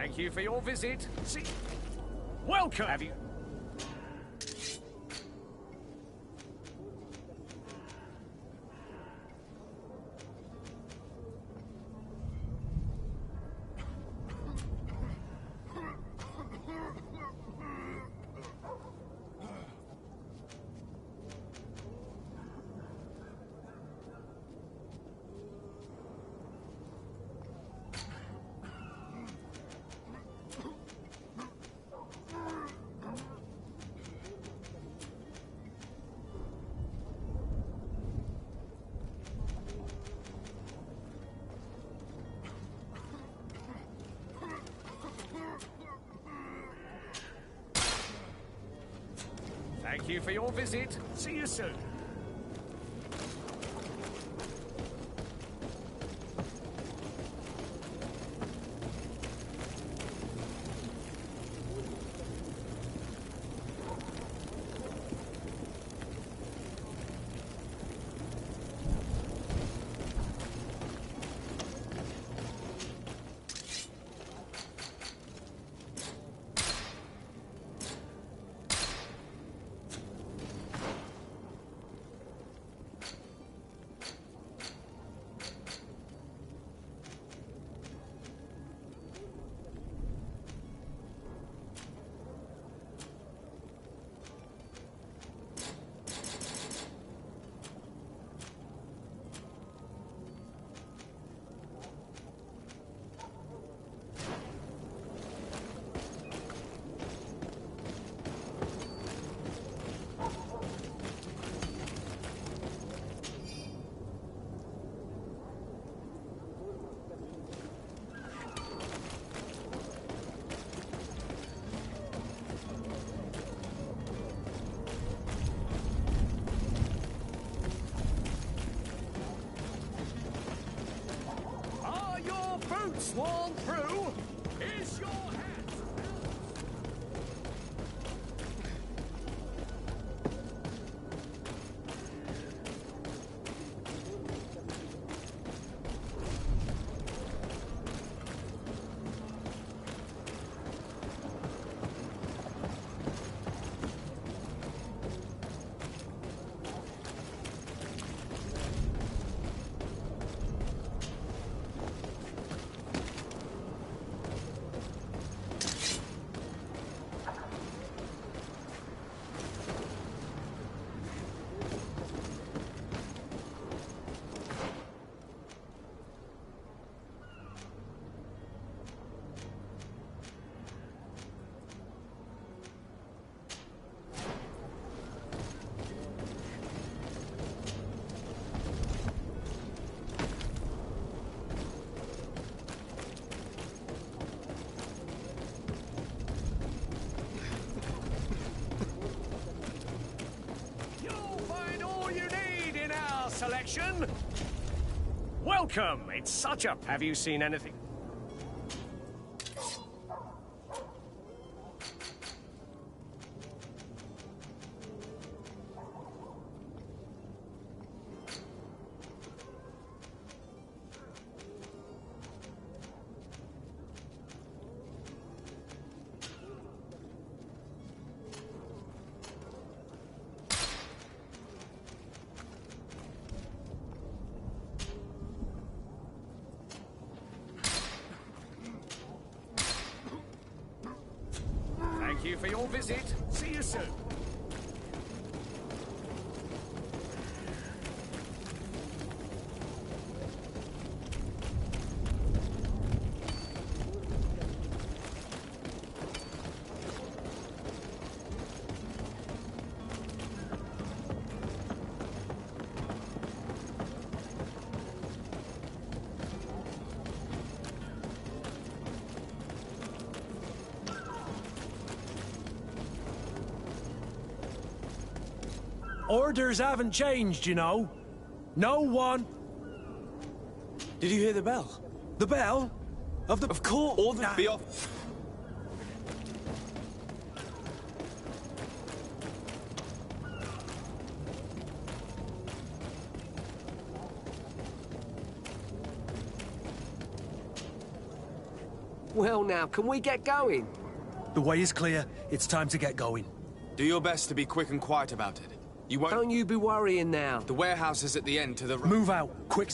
Thank you for your visit. See... Welcome! Have you... Thank you for your visit. See you soon. Sworn through is your hat. Selection. Welcome. It's such a... Have you seen anything? Thank you for your visit. See you soon. Orders haven't changed, you know. No one... Did you hear the bell? The bell? Of course! All the... Be off! Well now, can we get going? The way is clear. It's time to get going. Do your best to be quick and quiet about it. You won't... Don't you be worrying now. The warehouse is at the end to the... Move out, quick.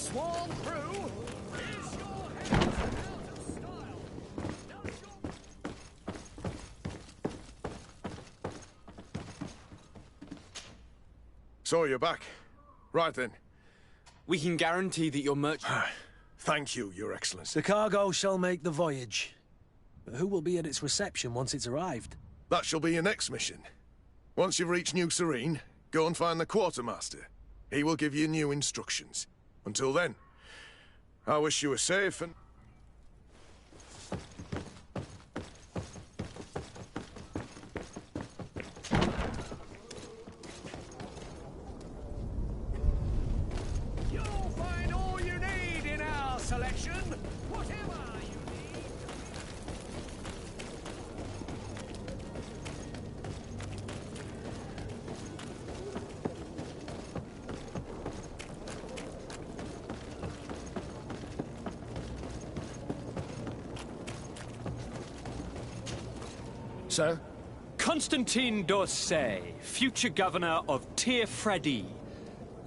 swarm through. Is your head out of style? So you're back. Right then. We can guarantee that your merchant... Thank you, Your Excellency. The cargo shall make the voyage. But who will be at its reception once it's arrived? That shall be your next mission. Once you've reached New Serene, go and find the quartermaster. He will give you new instructions. Until then, I wish you were safe and... You'll find all you need in our selection. Whatever you need. Sir? Constantine d'Orsay, future governor of Tir Freddy.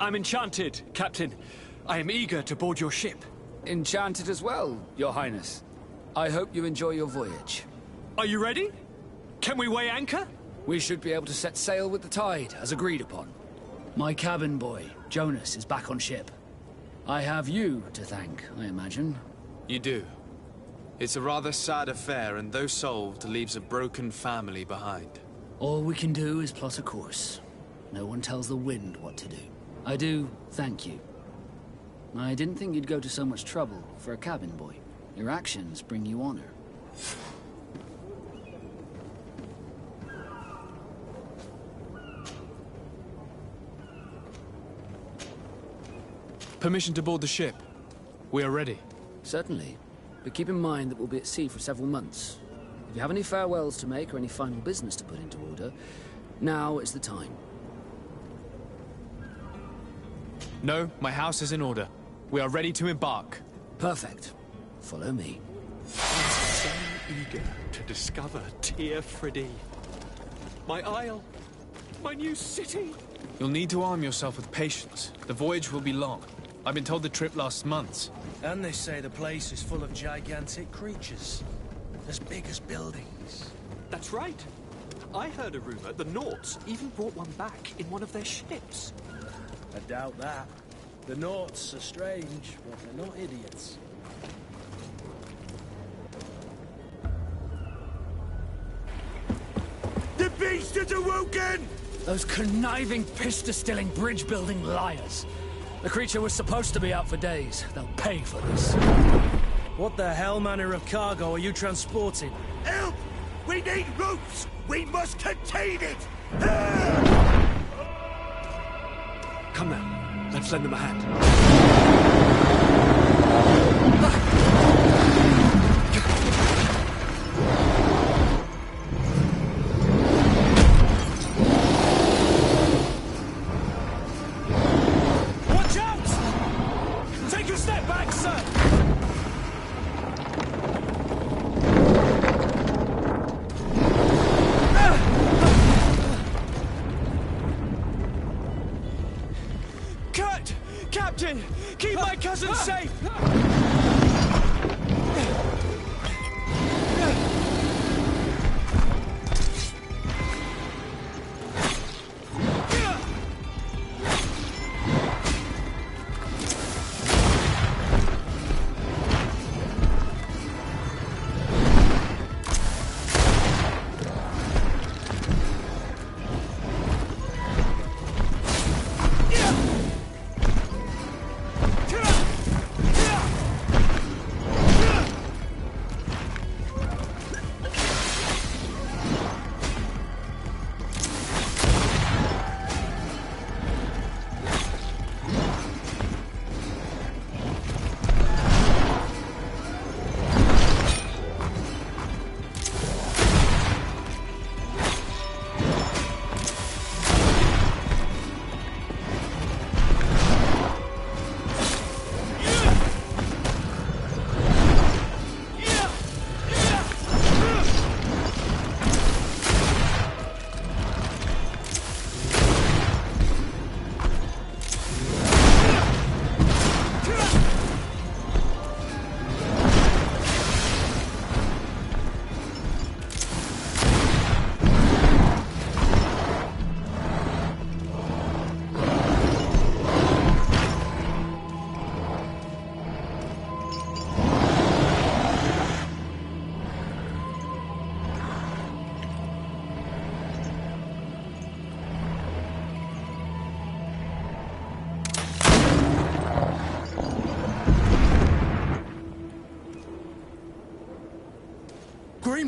I'm enchanted, Captain. I am eager to board your ship. Enchanted as well, Your Highness. I hope you enjoy your voyage. Are you ready? Can we weigh anchor? We should be able to set sail with the tide, as agreed upon. My cabin boy, Jonas, is back on ship. I have you to thank, I imagine. You do. It's a rather sad affair, and though solved, leaves a broken family behind. All we can do is plot a course. No one tells the wind what to do. I do thank you. I didn't think you'd go to so much trouble for a cabin boy. Your actions bring you honor. Permission to board the ship. We are ready. Certainly. But keep in mind that we'll be at sea for several months. If you have any farewells to make or any final business to put into order, now is the time. No, my house is in order. We are ready to embark. Perfect. Follow me. I'm so eager to discover Tir Freddy. My isle. My new city. You'll need to arm yourself with patience. The voyage will be long. I've been told the trip lasts months. And they say the place is full of gigantic creatures. As big as buildings. That's right. I heard a rumor the Nauts even brought one back in one of their ships. I doubt that. The Nauts are strange, but they're not idiots. The beast is awoken! Those conniving, pista-stilling, bridge-building liars. The creature was supposed to be out for days. They'll pay for this. What the hell manner of cargo are you transporting? Help! We need ropes! We must contain it! Come now, let's lend them a hand. Watch out! Take a step back, sir! Captain! Keep my cousin safe!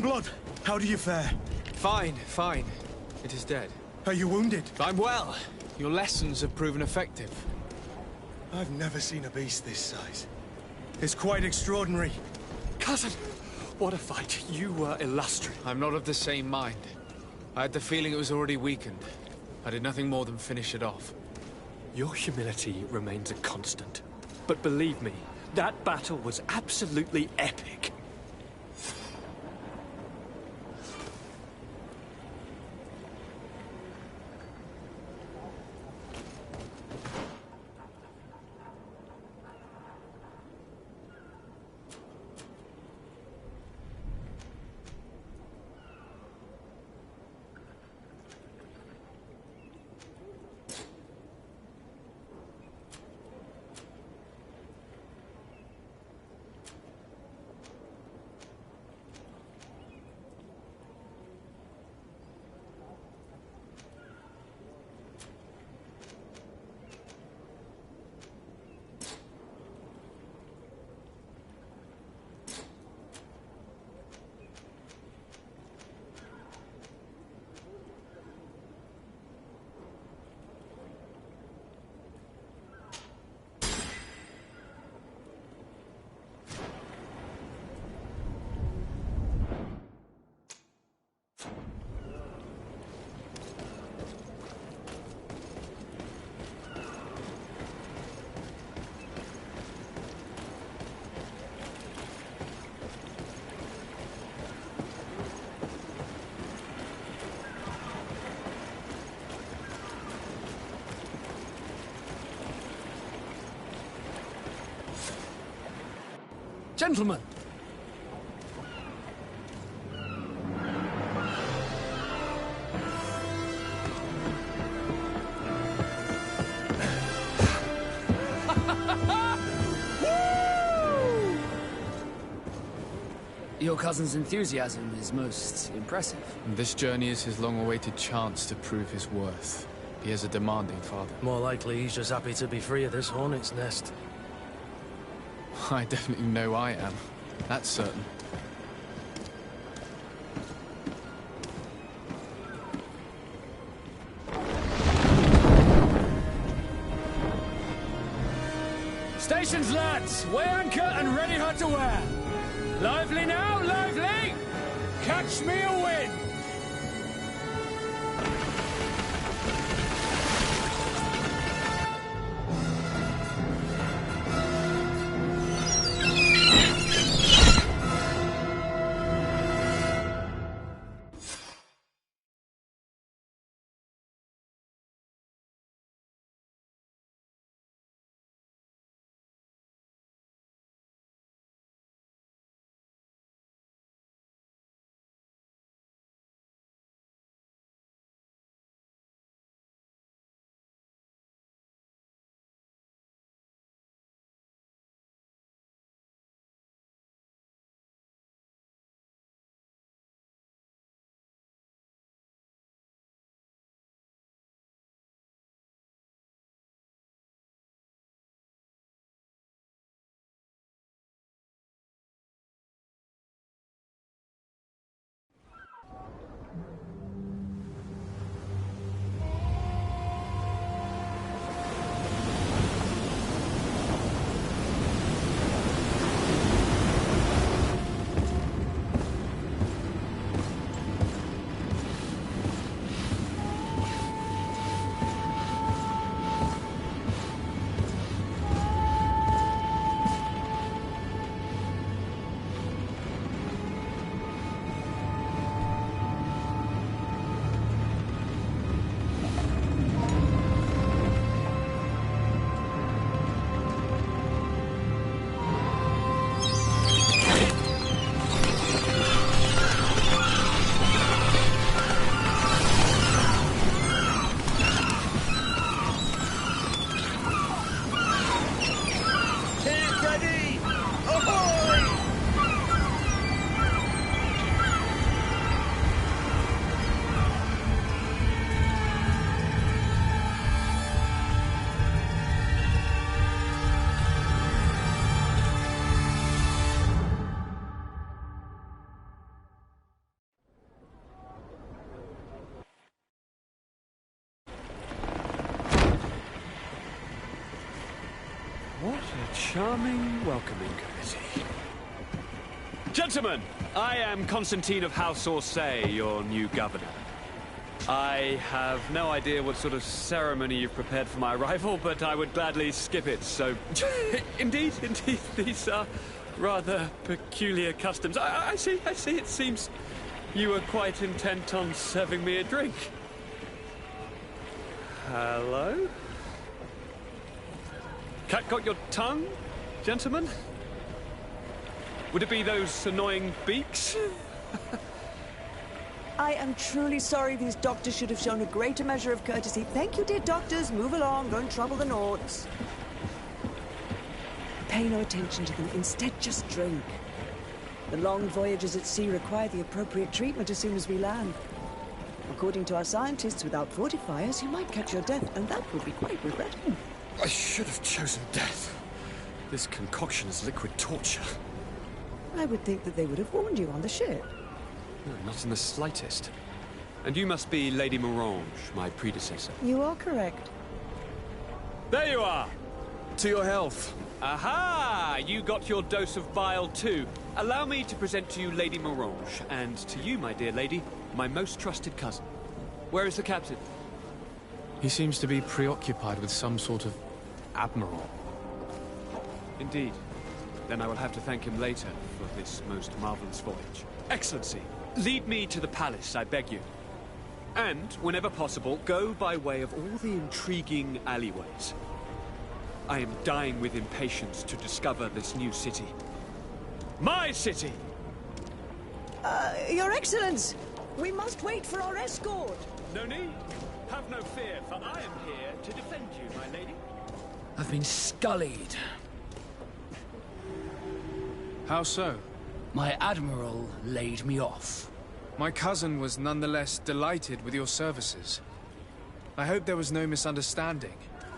blood! How do you fare? Fine, fine. It is dead. Are you wounded? I'm well. Your lessons have proven effective. I've never seen a beast this size. It's quite extraordinary. Cousin, what a fight. You were illustrious. I'm not of the same mind. I had the feeling it was already weakened. I did nothing more than finish it off. Your humility remains a constant. But believe me, that battle was absolutely epic. Gentlemen! Your cousin's enthusiasm is most impressive. And this journey is his long-awaited chance to prove his worth. He is a demanding father. More likely he's just happy to be free of this hornet's nest. I definitely know I am. That's certain. Stations, lads! Weigh anchor and ready her to wear! Lively now, lively! Catch me a wind! charming welcoming committee. Gentlemen, I am Constantine of House Orsay, your new governor. I have no idea what sort of ceremony you've prepared for my arrival, but I would gladly skip it, so... Indeed, these are rather peculiar customs. I see, it seems you were quite intent on serving me a drink. Hello? Cat got your tongue, gentlemen? Would it be those annoying beaks? I am truly sorry. These doctors should have shown a greater measure of courtesy. Thank you, dear doctors. Move along. Don't trouble the Nords. Pay no attention to them. Instead, just drink. The long voyages at sea require the appropriate treatment as soon as we land. According to our scientists, without fortifiers, you might catch your death, and that would be quite regrettable. I should have chosen death. This concoction is liquid torture. I would think that they would have warned you on the ship. No, not in the slightest. And you must be Lady Morange, my predecessor. You are correct. There you are! To your health. Aha! You got your dose of bile too. Allow me to present to you Lady Morange, and to you, my dear lady, my most trusted cousin. Where is the captain? He seems to be preoccupied with some sort of admiral. Indeed. Then I will have to thank him later for this most marvelous voyage. Excellency, lead me to the palace, I beg you. And, whenever possible, go by way of all the intriguing alleyways. I am dying with impatience to discover this new city. My city! Your Excellence! We must wait for our escort! No need. Have no fear, for I am here to defend you, my lady. I've been scullied. How so? My admiral laid me off. My cousin was nonetheless delighted with your services. I hope there was no misunderstanding.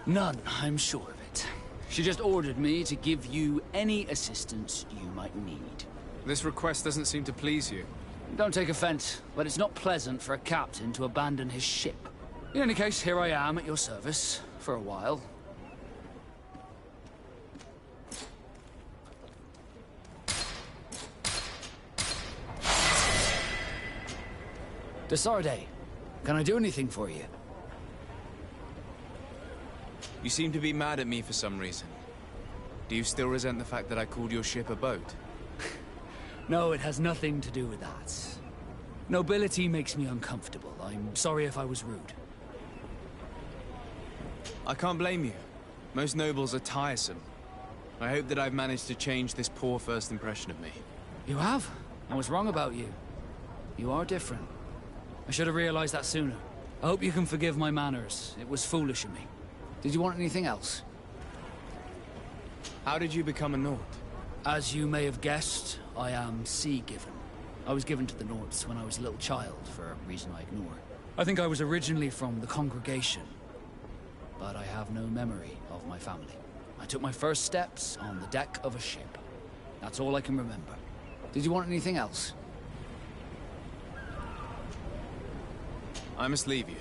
None, I'm sure of it. She just ordered me to give you any assistance you might need. This request doesn't seem to please you. Don't take offense, but it's not pleasant for a captain to abandon his ship. In any case, here I am at your service, for a while. Desarde, can I do anything for you? You seem to be mad at me for some reason. Do you still resent the fact that I called your ship a boat? No, it has nothing to do with that. Nobility makes me uncomfortable. I'm sorry if I was rude. I can't blame you. Most nobles are tiresome. I hope that I've managed to change this poor first impression of me. You have? I was wrong about you. You are different. I should have realized that sooner. I hope you can forgive my manners. It was foolish of me. Did you want anything else? How did you become a Nord? As you may have guessed, I am sea-given. I was given to the Nords when I was a little child, for a reason I ignore. I think I was originally from the congregation, but I have no memory of my family. I took my first steps on the deck of a ship. That's all I can remember. Did you want anything else? I must leave you.